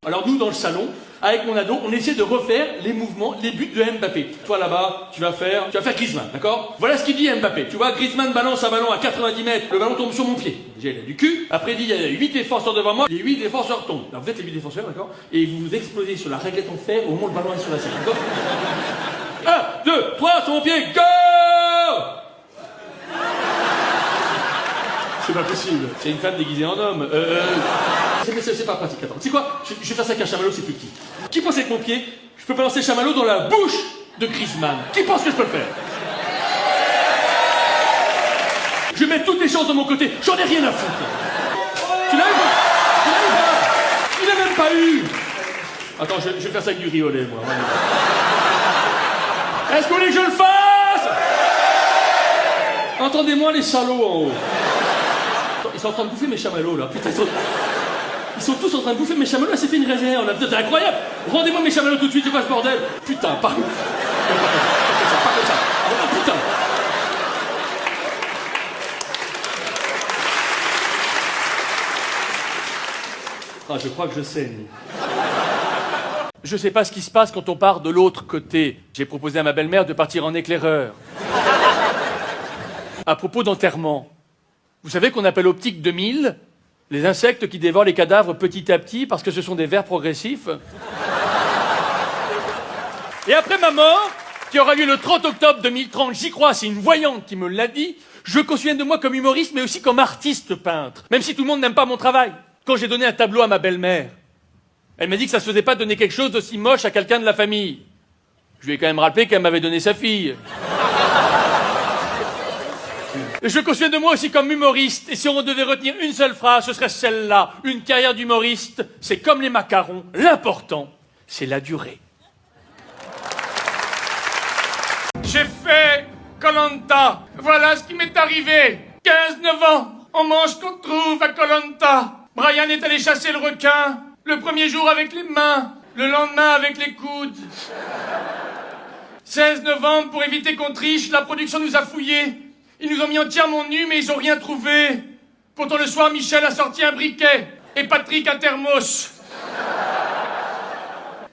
Alors nous, dans le salon, avec mon ado, on essaie de refaire les mouvements, les buts de Mbappé. Toi là-bas, tu vas faire Griezmann, d'accord? Voilà ce qu'il dit Mbappé. Tu vois, Griezmann balance un ballon à 90 mètres, le ballon tombe sur mon pied. Déjà, il a du cul. Après, il dit, il y a 8 défenseurs devant moi, les 8 défenseurs tombent. Alors vous êtes les 8 défenseurs, d'accord? Et vous vous explosez sur la réglette en fer au moment où le ballon est sur la scène, d'accord? 1, 2, 3, sur mon pied, go! C'est pas possible. C'est une femme déguisée en homme. C'est pas pratique. Attends, tu sais quoi? Je vais faire ça avec un chamallow, c'est plus petit. Qui pense avec mon pied? Je peux balancer le chamallow dans la bouche de Griezmann. Qui pense que je peux le faire? Je vais mettre toutes les chances de mon côté. J'en ai rien à foutre. Tu l'as eu pas? Il n'a même pas eu. Attends, je vais faire ça avec du riz au lait, moi. Est-ce que vous voulez que je le fasse? Entendez-moi les salauds en haut. Ils sont en train de bouffer mes chamallows là. Putain, ils sont tous en train de bouffer mes chamallows. Elle s'est fait une réserve là. C'est incroyable. Rendez-moi mes chamallows tout de suite, c'est quoi ce bordel? Putain, pas comme ça. Oh putain. Ah, je crois que je saigne. Je sais pas ce qui se passe quand on part de l'autre côté. J'ai proposé à ma belle-mère de partir en éclaireur. À propos d'enterrement. Vous savez qu'on appelle optique 2000 les insectes qui dévorent les cadavres petit à petit parce que ce sont des vers progressifs. Et après ma mort, qui aura lieu le 30 octobre 2030, j'y crois, c'est une voyante qui me l'a dit, je veux qu'on se souvienne de moi comme humoriste, mais aussi comme artiste peintre. Même si tout le monde n'aime pas mon travail. Quand j'ai donné un tableau à ma belle-mère, elle m'a dit que ça se faisait pas de donner quelque chose d'aussi moche à quelqu'un de la famille. Je lui ai quand même rappelé qu'elle m'avait donné sa fille. Je veux qu'on se souvienne de moi aussi comme humoriste, et si on devait retenir une seule phrase, ce serait celle-là. Une carrière d'humoriste, c'est comme les macarons, l'important, c'est la durée. J'ai fait Koh-Lanta. Voilà ce qui m'est arrivé. 15-9 ans, on mange qu'on trouve à Koh-Lanta. Brian est allé chasser le requin, le premier jour avec les mains, le lendemain avec les coudes. 16 novembre, pour éviter qu'on triche, la production nous a fouillés. Ils nous ont mis entièrement nus, mais ils ont rien trouvé. Pourtant, le soir, Michel a sorti un briquet et Patrick un thermos.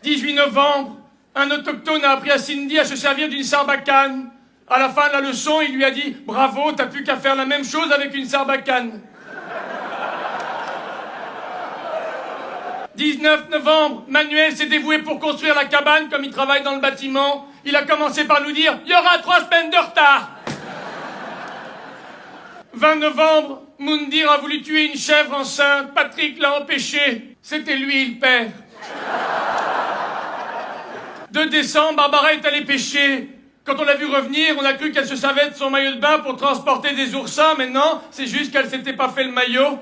18 novembre, un autochtone a appris à Cindy à se servir d'une sarbacane. À la fin de la leçon, il lui a dit « Bravo, t'as plus qu'à faire la même chose avec une sarbacane. » 19 novembre, Manuel s'est dévoué pour construire la cabane comme il travaille dans le bâtiment. Il a commencé par nous dire « Il y aura 3 semaines de retard !» 20 novembre, Moundir a voulu tuer une chèvre enceinte. Patrick l'a empêché. C'était lui le père. 2 décembre, Barbara est allée pêcher. Quand on l'a vue revenir, on a cru qu'elle se servait de son maillot de bain pour transporter des oursins, mais non, c'est juste qu'elle s'était pas fait le maillot.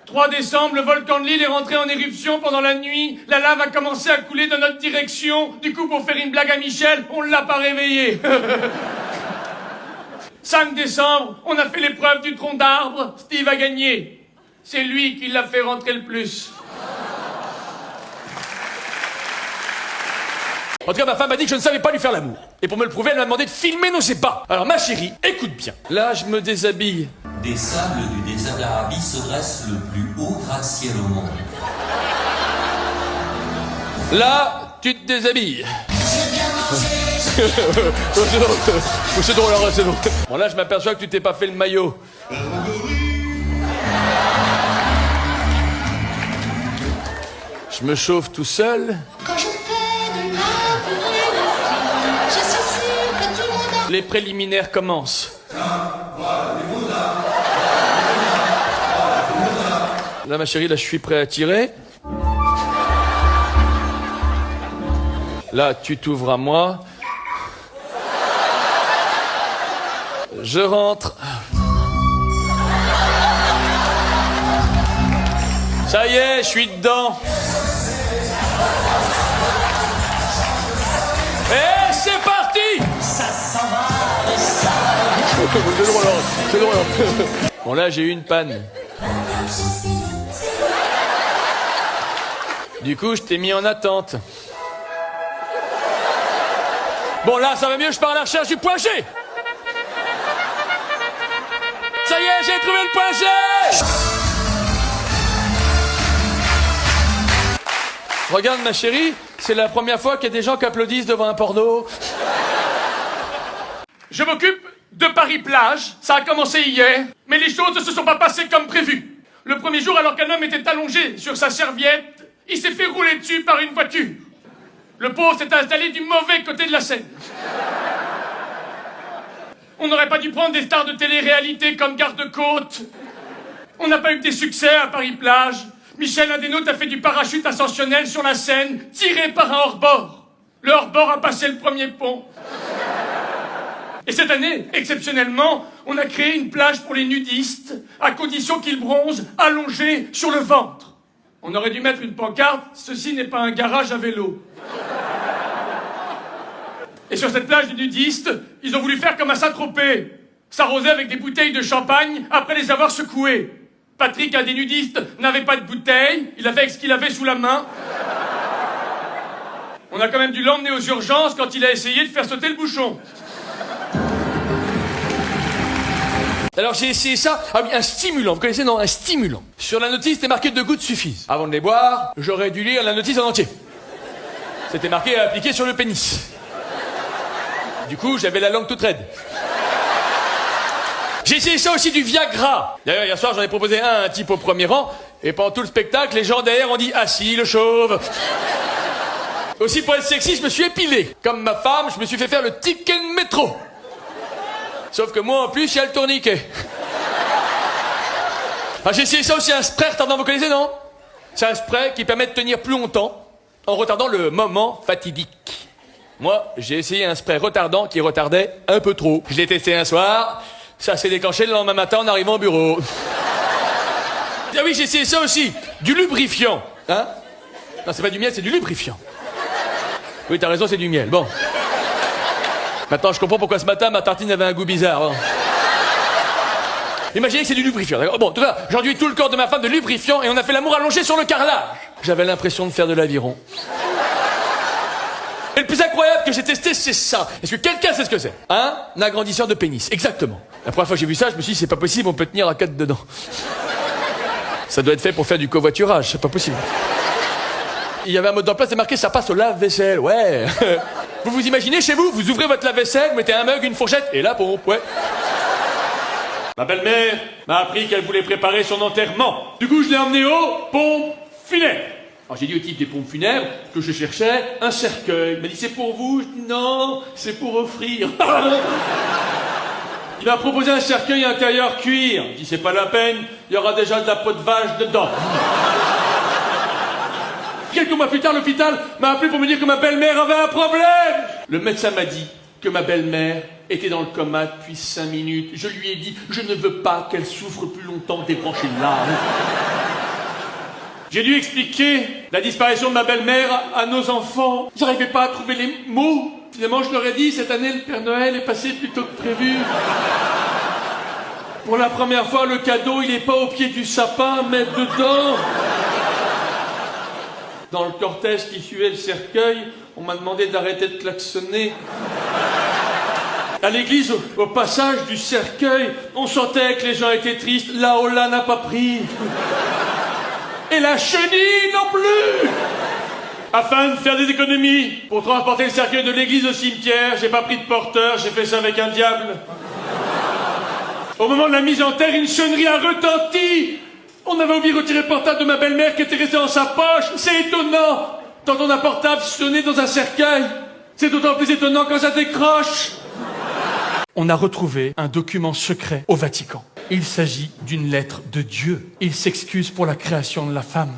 3 décembre, le volcan de l'île est rentré en éruption pendant la nuit. La lave a commencé à couler dans notre direction. Du coup, pour faire une blague à Michel, on l'a pas réveillé. 5 décembre, on a fait l'épreuve du tronc d'arbre. Steve a gagné. C'est lui qui l'a fait rentrer le plus. En tout cas, ma femme m'a dit que je ne savais pas lui faire l'amour. Et pour me le prouver, elle m'a demandé de filmer nos ébats. Alors ma chérie, écoute bien. Là, je me déshabille. Des sables du désert d'Arabie se dresse le plus haut gratte-ciel au monde. Là, tu te déshabilles. C'est drôle, alors, c'est drôle. Bon, là, je m'aperçois que tu t'es pas fait le maillot. Je me chauffe tout seul. Quand je fais de la je suis sûre que tout le monde Les préliminaires commencent. Là, ma chérie, là, je suis prêt à tirer. Là, tu t'ouvres à moi. Je rentre. Ça y est, je suis dedans. Et c'est parti. C'est drôle, c'est drôle. Bon, là, j'ai eu une panne. Du coup, je t'ai mis en attente. Bon, là, ça va mieux, je pars à la recherche du point G. Ça y est, j'ai trouvé le point G. Regarde, ma chérie, c'est la première fois qu'il y a des gens qui applaudissent devant un porno. Je m'occupe de Paris-Plage. Ça a commencé hier, mais les choses ne se sont pas passées comme prévu. Le premier jour, alors qu'un homme était allongé sur sa serviette, il s'est fait rouler dessus par une voiture. Le pauvre s'est installé du mauvais côté de la scène. On n'aurait pas dû prendre des stars de télé-réalité comme garde-côte. On n'a pas eu que des succès à Paris-Plage. Michel, un des nôtres, a fait du parachute ascensionnel sur la Seine, tiré par un hors-bord. Le hors-bord a passé le premier pont. Et cette année, exceptionnellement, on a créé une plage pour les nudistes, à condition qu'ils bronzent allongés sur le ventre. On aurait dû mettre une pancarte, ceci n'est pas un garage à vélo. Et sur cette plage de nudistes, ils ont voulu faire comme à Saint-Tropez, s'arroser avec des bouteilles de champagne après les avoir secouées. Patrick, un des nudistes, n'avait pas de bouteille, il a fait avec ce qu'il avait sous la main. On a quand même dû l'emmener aux urgences quand il a essayé de faire sauter le bouchon. Alors j'ai essayé ça. Ah oui, un stimulant. Vous connaissez, non? Un stimulant. Sur la notice, c'était marqué 2 gouttes suffisent. Avant de les boire, j'aurais dû lire la notice en entier. C'était marqué à appliquer sur le pénis. Du coup, j'avais la langue toute raide. J'ai essayé ça aussi du Viagra. D'ailleurs, hier soir, j'en ai proposé un type au premier rang. Et pendant tout le spectacle, les gens derrière ont dit « Ah si, le chauve !» Aussi, pour être sexy, je me suis épilé. Comme ma femme, je me suis fait faire le ticket de métro. Sauf que moi, en plus, il y a le tourniquet. Ah, j'ai essayé ça aussi, un spray retardant, vous connaissez, non? C'est un spray qui permet de tenir plus longtemps en retardant le moment fatidique. Moi, j'ai essayé un spray retardant qui retardait un peu trop. Je l'ai testé un soir, ça s'est déclenché le lendemain matin en arrivant au bureau. Ah oui, j'ai essayé ça aussi, du lubrifiant. Hein? Non, c'est pas du miel, c'est du lubrifiant. Oui, t'as raison, c'est du miel. Bon. Maintenant, je comprends pourquoi ce matin, ma tartine avait un goût bizarre. Bon. Imaginez que c'est du lubrifiant, d'accord? Bon, en tout cas, j'ai enduit tout le corps de ma femme de lubrifiant et on a fait l'amour allongé sur le carrelage. J'avais l'impression de faire de l'aviron. Et le plus incroyable que j'ai testé, c'est ça. Est-ce que quelqu'un sait ce que c'est? Un agrandisseur de pénis, exactement. La première fois que j'ai vu ça, je me suis dit, c'est pas possible, on peut tenir à 4 dedans. Ça doit être fait pour faire du covoiturage, c'est pas possible. Il y avait un mode d'emploi, c'est marqué, ça passe au lave-vaisselle, ouais. Vous vous imaginez chez vous, vous ouvrez votre lave-vaisselle, vous mettez un mug, une fourchette, et la pompe, ouais. Ma belle-mère m'a appris qu'elle voulait préparer son enterrement. Du coup, je l'ai emmenée aux pompes funèbres. Alors j'ai dit au type des pompes funèbres que je cherchais un cercueil. Il m'a dit, c'est pour vous? Je dis, non, c'est pour offrir. Il m'a proposé un cercueil intérieur cuir. Je dis, c'est pas la peine, il y aura déjà de la peau de vache dedans. Quelques mois plus tard, l'hôpital m'a appelé pour me dire que ma belle-mère avait un problème. Le médecin m'a dit que ma belle-mère était dans le coma depuis 5 minutes. Je lui ai dit, je ne veux pas qu'elle souffre plus longtemps, débrancher l'âme. J'ai dû expliquer la disparition de ma belle-mère à nos enfants. J'arrivais pas à trouver les mots. Finalement, je leur ai dit, cette année, le Père Noël est passé plus tôt que prévu. Pour la première fois, le cadeau, il n'est pas au pied du sapin, mais dedans. Dans le cortège qui suivait le cercueil, on m'a demandé d'arrêter de klaxonner. À l'église, au passage du cercueil, on sentait que les gens étaient tristes. La Ola n'a pas pris. Et la chenille non plus. Afin de faire des économies, pour transporter le cercueil de l'église au cimetière, j'ai pas pris de porteur, j'ai fait ça avec un diable. Au moment de la mise en terre, une sonnerie a retenti. On avait oublié de retirer le portable de ma belle-mère qui était resté dans sa poche. C'est étonnant. T'entends un portable sonner dans un cercueil. C'est d'autant plus étonnant quand ça décroche. On a retrouvé un document secret au Vatican. Il s'agit d'une lettre de Dieu. Il s'excuse pour la création de la femme.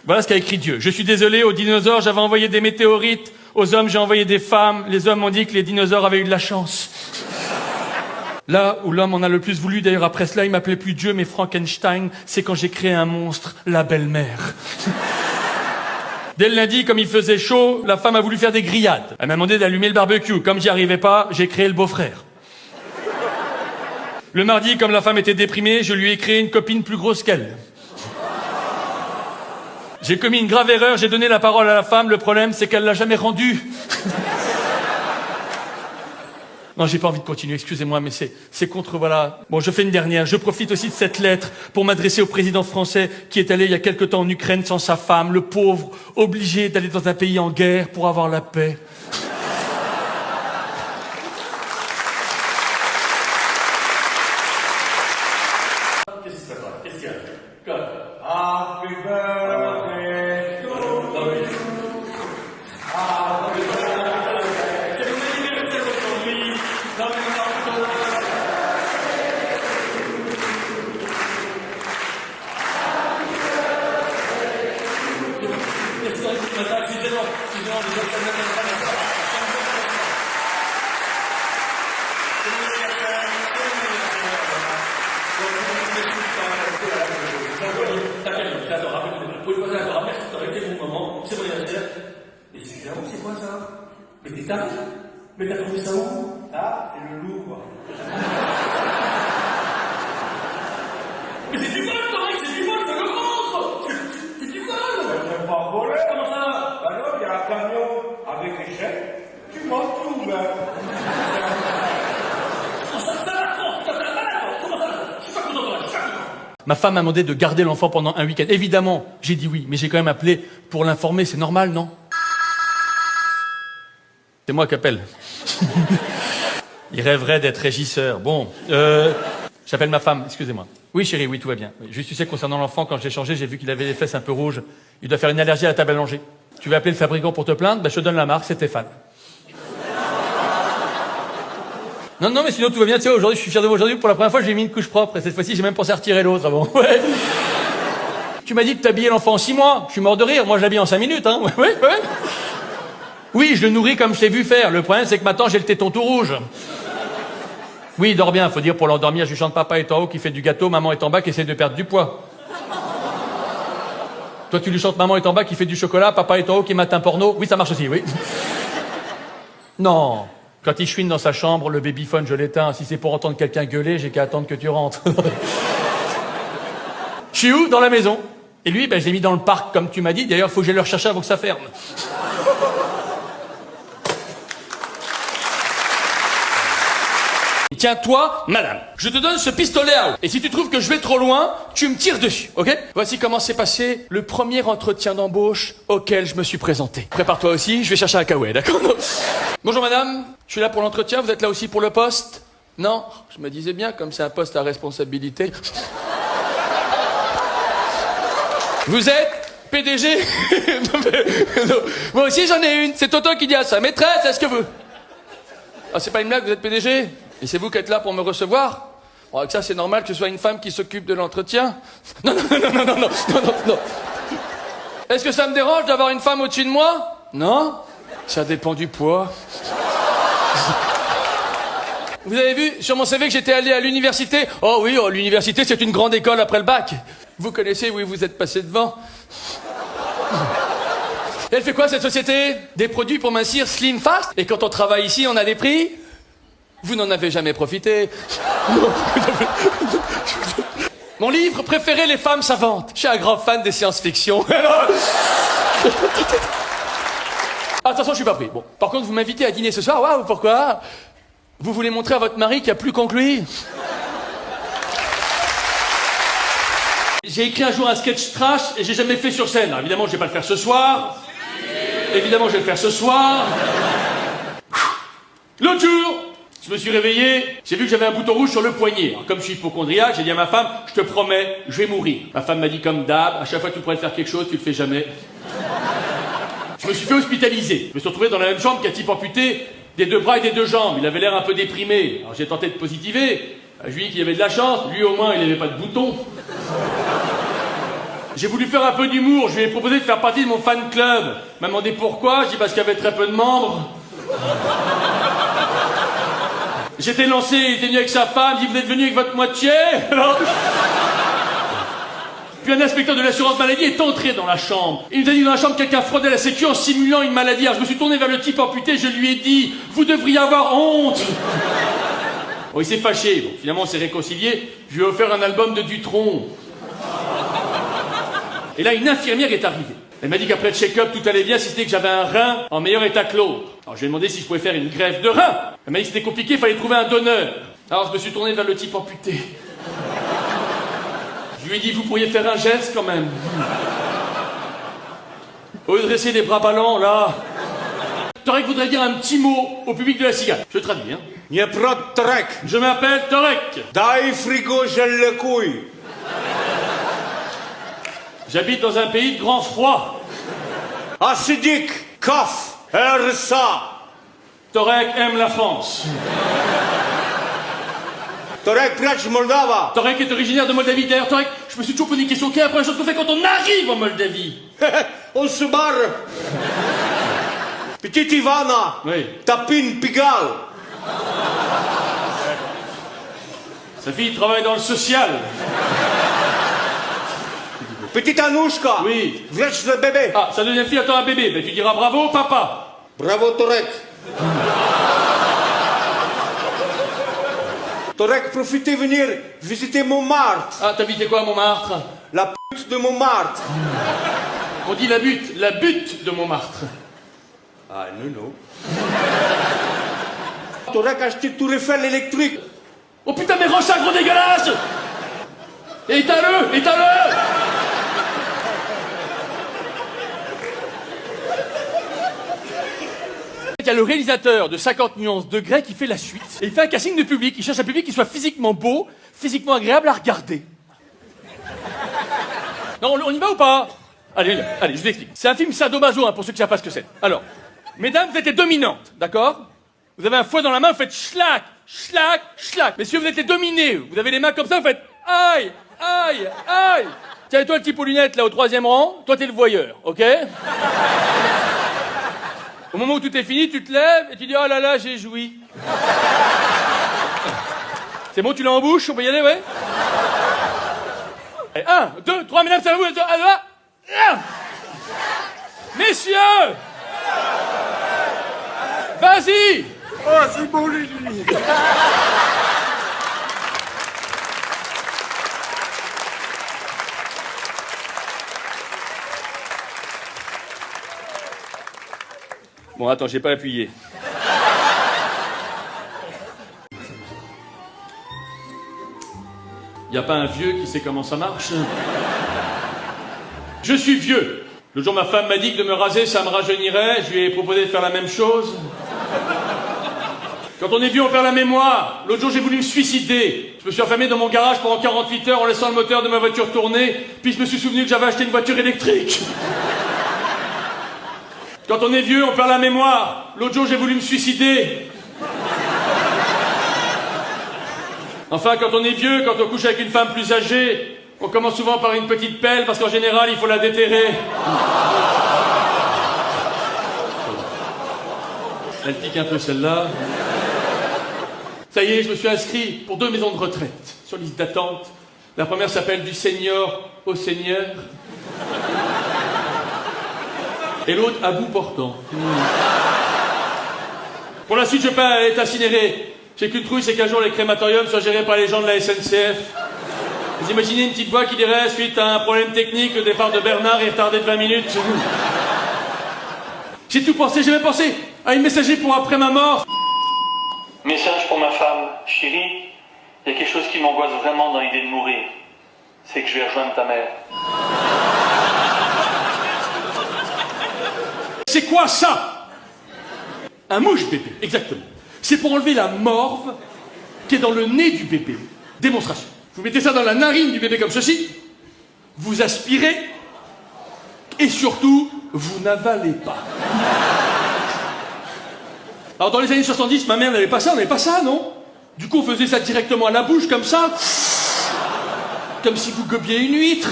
Voilà ce qu'a écrit Dieu. Je suis désolé, aux dinosaures, j'avais envoyé des météorites. Aux hommes, j'ai envoyé des femmes. Les hommes ont dit que les dinosaures avaient eu de la chance. Là où l'homme en a le plus voulu, d'ailleurs après cela, il m'appelait plus Dieu, mais Frankenstein, c'est quand j'ai créé un monstre, la belle-mère. Dès le lundi, comme il faisait chaud, la femme a voulu faire des grillades. Elle m'a demandé d'allumer le barbecue. Comme j'y arrivais pas, j'ai créé le beau-frère. Le mardi, comme la femme était déprimée, je lui ai créé une copine plus grosse qu'elle. J'ai commis une grave erreur, j'ai donné la parole à la femme, le problème c'est qu'elle l'a jamais rendue. Non, j'ai pas envie de continuer, excusez-moi, mais c'est contre, voilà. Bon, je fais une dernière. Je profite aussi de cette lettre pour m'adresser au président français qui est allé il y a quelque temps en Ukraine sans sa femme, le pauvre, obligé d'aller dans un pays en guerre pour avoir la paix. Qu'est-ce qu'il y a? Happy birthday to you. C'est mon anniversaire. Mais c'est évidemment, c'est quoi ça? Mais t'es taré? Mais t'as trouvé ça où? Ça, c'est le Louvre. Mais c'est du vol, ton mec, c'est du vol, faut le rendre! C'est du vol! C'est pas volé. Comment ça? Bah non, il y a un camion avec les chèques. Tu m'en tout, ben. Ma femme m'a demandé de garder l'enfant pendant un week-end. Évidemment, j'ai dit oui, mais j'ai quand même appelé pour l'informer, c'est normal, non? C'est moi qui appelle. Il rêverait d'être régisseur. Bon, j'appelle ma femme, excusez-moi. Oui chérie, oui, tout va bien. Oui, juste tu sais, concernant l'enfant, quand j'ai changé, j'ai vu qu'il avait les fesses un peu rouges. Il doit faire une allergie à la table à manger. Tu veux appeler le fabricant pour te plaindre? Ben, je te donne la marque, c'est Stéphane. Non, mais sinon tout va bien, tu sais, aujourd'hui, je suis fier de vous. Aujourd'hui, pour la première fois, j'ai mis une couche propre, et cette fois-ci, j'ai même pensé à retirer l'autre, avant. Ouais. Tu m'as dit de t'habiller l'enfant en 6 mois. Je suis mort de rire. Moi, je l'habille en 5 minutes, hein. Ouais. Oui, je le nourris comme je t'ai vu faire. Le problème, c'est que maintenant, j'ai le téton tout rouge. Oui, il dort bien, faut dire, pour l'endormir, je chante papa est en haut, qui fait du gâteau, maman est en bas, qui essaie de perdre du poids. Toi, tu lui chantes maman est en bas, qui fait du chocolat, papa est en haut, qui mate un porno. Oui, ça marche aussi, oui. Non. Quand il chouine dans sa chambre, le babyphone, je l'éteins. Si c'est pour entendre quelqu'un gueuler, j'ai qu'à attendre que tu rentres. Je suis où? Dans la maison. Et lui, ben, je l'ai mis dans le parc, comme tu m'as dit. D'ailleurs, faut que j'aille le rechercher avant que ça ferme. Tiens, toi, madame, je te donne ce pistolet à eau. Et si tu trouves que je vais trop loin, tu me tires dessus, ok? Voici comment s'est passé le premier entretien d'embauche auquel je me suis présenté. Prépare-toi aussi, je vais chercher un kawaii, d'accord? Bonjour madame, je suis là pour l'entretien, vous êtes là aussi pour le poste? Non, je me disais bien, comme c'est un poste à responsabilité. Vous êtes PDG? Non. Moi aussi j'en ai une, c'est Toto qui dit à sa maîtresse, est-ce que vous... Ah, c'est pas une blague, vous êtes PDG? Et c'est vous qui êtes là pour me recevoir? Bon, avec ça, c'est normal que ce soit une femme qui s'occupe de l'entretien? Non. Est-ce que ça me dérange d'avoir une femme au-dessus de moi? Non. Ça dépend du poids. Vous avez vu sur mon CV que j'étais allé à l'université? Oh oui, l'université c'est une grande école après le bac. Vous connaissez, oui, vous êtes passé devant. Elle fait quoi cette société? Des produits pour mincir slim fast? Et quand on travaille ici, on a des prix? Vous n'en avez jamais profité. Mon livre préféré, Les femmes savantes. Je suis un grand fan des science-fiction. Attention, je suis pas pris. Bon, par contre, vous m'invitez à dîner ce soir. Waouh, pourquoi? Vous voulez montrer à votre mari qu'il n'y a plus conclu? J'ai écrit un jour un sketch trash et j'ai jamais fait sur scène. Alors, évidemment, je vais pas le faire ce soir. Évidemment, je vais le faire ce soir. L'autre jour, je me suis réveillé, j'ai vu que j'avais un bouton rouge sur le poignet. Alors, comme je suis hypochondriaque, j'ai dit à ma femme, je te promets, je vais mourir. Ma femme m'a dit comme d'hab, à chaque fois que tu pourrais faire quelque chose, tu le fais jamais. Je me suis fait hospitaliser. Je me suis retrouvé dans la même chambre qu'un type amputé des 2 bras et des 2 jambes. Il avait l'air un peu déprimé. Alors j'ai tenté de positiver. Je lui ai dit qu'il avait de la chance. Lui au moins, il n'avait pas de bouton. J'ai voulu faire un peu d'humour. Je lui ai proposé de faire partie de mon fan club. Il m'a demandé pourquoi. Je dis parce qu'il y avait très peu de membres. J'étais lancé, il était venu avec sa femme. Il dit, vous êtes venu avec votre moitié? Alors... Puis un inspecteur de l'assurance maladie est entré dans la chambre. Il nous a dit que dans la chambre, quelqu'un fraudait la sécu en simulant une maladie. Alors je me suis tourné vers le type amputé, je lui ai dit, vous devriez avoir honte. Bon, il s'est fâché. Bon, finalement, on s'est réconciliés. Je lui ai offert un album de Dutronc. Et là, une infirmière est arrivée. Elle m'a dit qu'après le check-up, tout allait bien, si c'était que j'avais un rein en meilleur état que l'autre. Alors je lui ai demandé si je pouvais faire une greffe de rein. Elle m'a dit que c'était compliqué, il fallait trouver un donneur. Alors je me suis tourné vers le type amputé. Je lui ai dit, vous pourriez faire un geste quand même. Au lieu de dresser des bras ballants, là. Torek voudrait dire un petit mot au public de la cigale. Je traduis, hein. Nie prot Torek. Je m'appelle Torek. Dai frigo couille. J'habite dans un pays de grand froid. Acidique, cough, RSA. Torek aime la France. Torek plać Moldava. Torek est originaire de Moldavie. D'ailleurs, Torek, je me suis toujours posé une question. Quelle est la première chose qu'on fait quand on arrive en Moldavie? On se barre. Petite Ivana. Oui. Tapine Pigalle. Sa fille travaille dans le social. Petite Anouchka. Oui. Vlèche le bébé. Ah, sa deuxième fille attend un bébé. Ben, tu diras bravo, papa. Bravo Torek. Torek, profitez venir visiter Montmartre. Ah, t'as visité quoi à Montmartre? La pute de Montmartre. On dit la butte de Montmartre. Ah, non. Torek a acheté Tour Eiffel électrique. Oh putain, mais range ça, gros dégueulasse! Éteins-le! Éteins-le! Il y a le réalisateur de 50 nuances degrés qui fait la suite. Et il fait un casting de public. Il cherche un public qui soit physiquement beau, physiquement agréable à regarder. Non, on y va ou pas? Allez, je vous explique. C'est un film sadomaso, hein, pour ceux qui ne savent pas ce que c'est. Alors, mesdames, vous êtes les dominantes, d'accord? Vous avez un fouet dans la main, vous faites schlac, schlac, schlac. Messieurs, vous êtes les dominés. Vous avez les mains comme ça, vous faites aïe, aïe, aïe. Tiens, toi, le type aux lunettes, là, au 3e rang, toi, t'es le voyeur, ok? Au moment où tout est fini, tu te lèves et tu dis « Oh là là, j'ai joui. » C'est bon, tu l'as en bouche, on peut y aller, ouais? 1, 2, 3, mesdames, ça va vous? Messieurs! Vas-y! Oh, c'est bon, lui. Bon, attends, j'ai pas appuyé. Y a pas un vieux qui sait comment ça marche? Je suis vieux. Le jour, ma femme m'a dit que de me raser, ça me rajeunirait. Je lui ai proposé de faire la même chose. Quand on est vieux, on perd la mémoire. L'autre jour, j'ai voulu me suicider. Je me suis enfermé dans mon garage pendant 48 heures en laissant le moteur de ma voiture tourner. Puis je me suis souvenu que j'avais acheté une voiture électrique. Quand on est vieux, on perd la mémoire. L'autre jour, j'ai voulu me suicider. Enfin, quand on est vieux, quand on couche avec une femme plus âgée, on commence souvent par une petite pelle parce qu'en général, il faut la déterrer. Elle pique un peu celle-là. Ça y est, je me suis inscrit pour 2 maisons de retraite sur liste d'attente. La première s'appelle Du Seigneur au Seigneur. Et l'autre à bout portant. Pour la suite, je vais pas être incinéré. J'ai qu'une trouille, c'est qu'un jour les crématoriums soient gérés par les gens de la SNCF. Vous imaginez une petite voix qui dirait, suite à un problème technique, le départ de Bernard est retardé de 20 minutes. J'ai tout pensé, j'ai même pensé à une messagerie pour après ma mort. Message pour ma femme. Chérie, il y a quelque chose qui m'angoisse vraiment dans l'idée de mourir. C'est que je vais rejoindre ta mère. C'est quoi ça? Un mouche bébé, exactement. C'est pour enlever la morve qui est dans le nez du bébé. Démonstration. Vous mettez ça dans la narine du bébé comme ceci, vous aspirez, et surtout, vous n'avalez pas. Alors dans les années 70, ma mère n'avait pas ça, on n'avait pas ça, non? Du coup, on faisait ça directement à la bouche, comme ça, comme si vous gobiez une huître.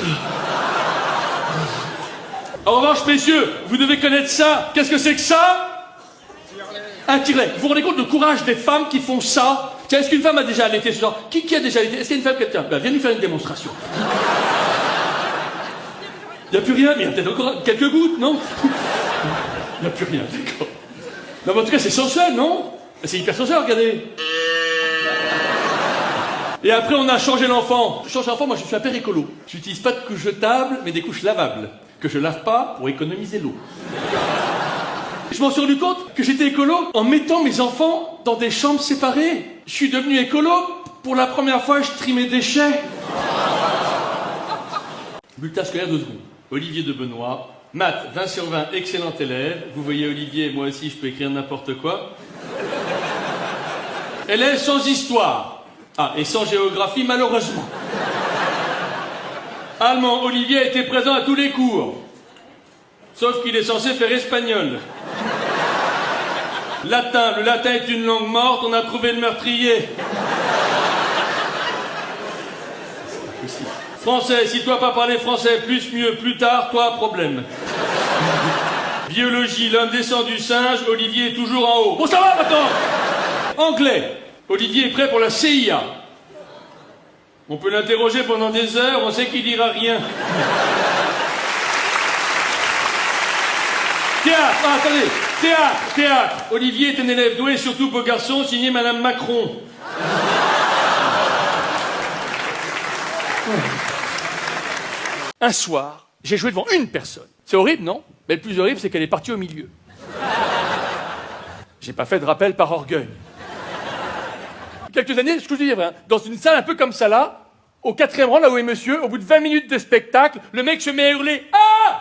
En revanche, messieurs, vous devez connaître ça. Qu'est-ce que c'est que ça? Un tirelet. Vous vous rendez compte du courage des femmes qui font ça? Tiens, est-ce qu'une femme a déjà allaité ce genre? Qui a déjà allaité? Est-ce qu'il y a une femme qui a... Tiens, viens nous faire une démonstration. Il n'y a plus rien, mais il y a peut-être encore quelques gouttes, non? Il n'y a plus rien, d'accord. Non, mais en tout cas, c'est sensuel, non? C'est hyper sensuel, regardez. Et après, on a changé l'enfant. Changer l'enfant, moi, je suis un père écolo. J'utilise pas de couches jetables, mais des couches lavables, que je lave pas pour économiser l'eau. Je m'en suis rendu compte que j'étais écolo en mettant mes enfants dans des chambres séparées. Je suis devenu écolo. Pour la première fois, je trie mes déchets. Bulletin scolaire 2 secondes. Olivier de Benoît. Maths, 20 sur 20, excellent élève. Vous voyez Olivier, moi aussi, je peux écrire n'importe quoi. Élève sans histoire. Ah, et sans géographie, malheureusement. Allemand, Olivier a été présent à tous les cours. Sauf qu'il est censé faire espagnol. Latin, le latin est une langue morte, on a trouvé le meurtrier. Français, si toi pas parler français, plus mieux, plus tard, toi, problème. Biologie, l'homme descend du singe, Olivier est toujours en haut. Bon, ça va maintenant. Anglais, Olivier est prêt pour la CIA. On peut l'interroger pendant des heures, on sait qu'il dira rien. Théâtre, ah, attendez, théâtre. Olivier est un élève doué, surtout beau garçon, signé Madame Macron. Un soir, j'ai joué devant une personne. C'est horrible, non? Mais le plus horrible, c'est qu'elle est partie au milieu. J'ai pas fait de rappel par orgueil. Quelques années, je vous dis vrai, dans une salle un peu comme ça là, au 4e rang, là où est monsieur, au bout de 20 minutes de spectacle, le mec se met à hurler « Ah !»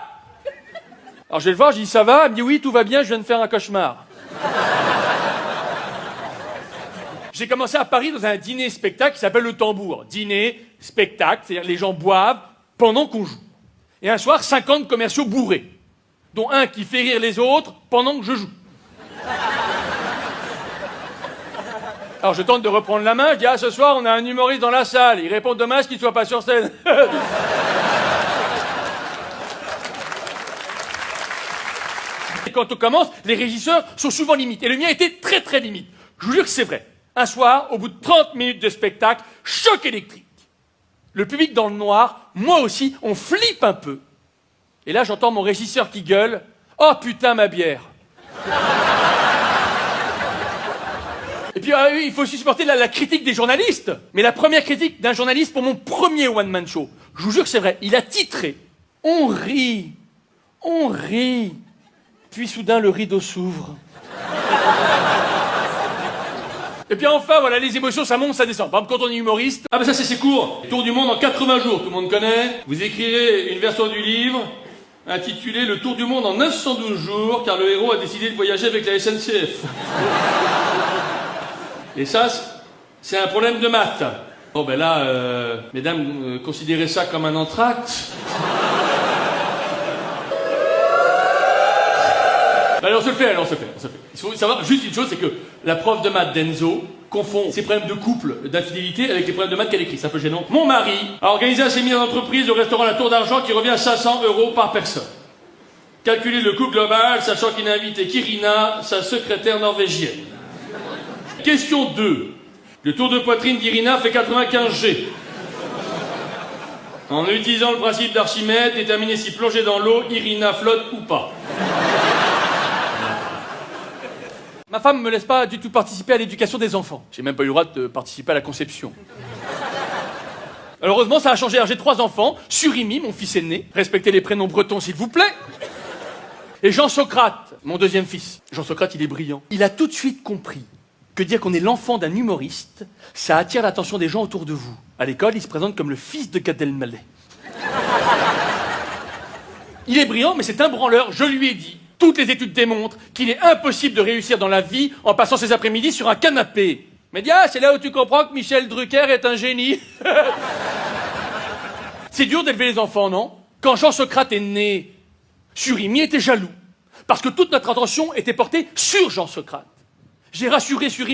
Alors je vais le voir, je dis « Ça va ?» Il me dit « Oui, tout va bien, je viens de faire un cauchemar. » J'ai commencé à Paris dans un dîner-spectacle qui s'appelle Le Tambour. Dîner, spectacle, c'est-à-dire les gens boivent pendant qu'on joue. Et un soir, 50 commerciaux bourrés, dont un qui fait rire les autres pendant que je joue. Alors je tente de reprendre la main, je dis « Ah, ce soir, on a un humoriste dans la salle. » Il répond « Dommage qu'il soit pas sur scène. » Et quand on commence, les régisseurs sont souvent limites. Et le mien était très très limite. Je vous jure que c'est vrai. Un soir, au bout de 30 minutes de spectacle, choc électrique. Le public dans le noir, moi aussi, on flippe un peu. Et là, j'entends mon régisseur qui gueule « Oh putain, ma bière !» Et puis, il faut aussi supporter la critique des journalistes. Mais la première critique d'un journaliste pour mon premier one-man show, je vous jure que c'est vrai, il a titré « On rit, on rit ». Puis soudain, le rideau s'ouvre. Et puis enfin, voilà, les émotions, ça monte, ça descend. Par exemple, quand on est humoriste, ah ben ça c'est court. Tour du monde en 80 jours, tout le monde connaît. Vous écrirez une version du livre intitulée « Le tour du monde en 912 jours » car le héros a décidé de voyager avec la SNCF. Et ça, c'est un problème de maths. Bon ben là, mesdames, considérez ça comme un entracte. Alors on se le fait. Il faut savoir juste une chose, c'est que la prof de maths d'Enzo confond ses problèmes de couple, d'infidélité, avec les problèmes de maths qu'elle écrit. C'est un peu gênant. Mon mari a organisé un séminaire d'entreprise au restaurant La Tour d'Argent qui revient à 500 € par personne. Calculer le coût global, sachant qu'il n'a invité qu'Irina, sa secrétaire norvégienne. Question 2. Le tour de poitrine d'Irina fait 95 G. En utilisant le principe d'Archimède, déterminer si plongée dans l'eau, Irina flotte ou pas. Ma femme me laisse pas du tout participer à l'éducation des enfants. J'ai même pas eu le droit de participer à la conception. Alors heureusement, ça a changé. J'ai 3 enfants. Surimi, mon fils aîné. Respectez les prénoms bretons, s'il vous plaît. Et Jean-Socrate, mon deuxième fils. Jean-Socrate, il est brillant. Il a tout de suite compris que dire qu'on est l'enfant d'un humoriste, ça attire l'attention des gens autour de vous. À l'école, il se présente comme le fils de Gad Elmaleh. Il est brillant, mais c'est un branleur, je lui ai dit. Toutes les études démontrent qu'il est impossible de réussir dans la vie en passant ses après-midi sur un canapé. Mais dis, c'est là où tu comprends que Michel Drucker est un génie. C'est dur d'élever les enfants, non? Quand Jean-Socrate est né, Surimi était jaloux. Parce que toute notre attention était portée sur Jean-Socrate. J'ai rassuré Surimi.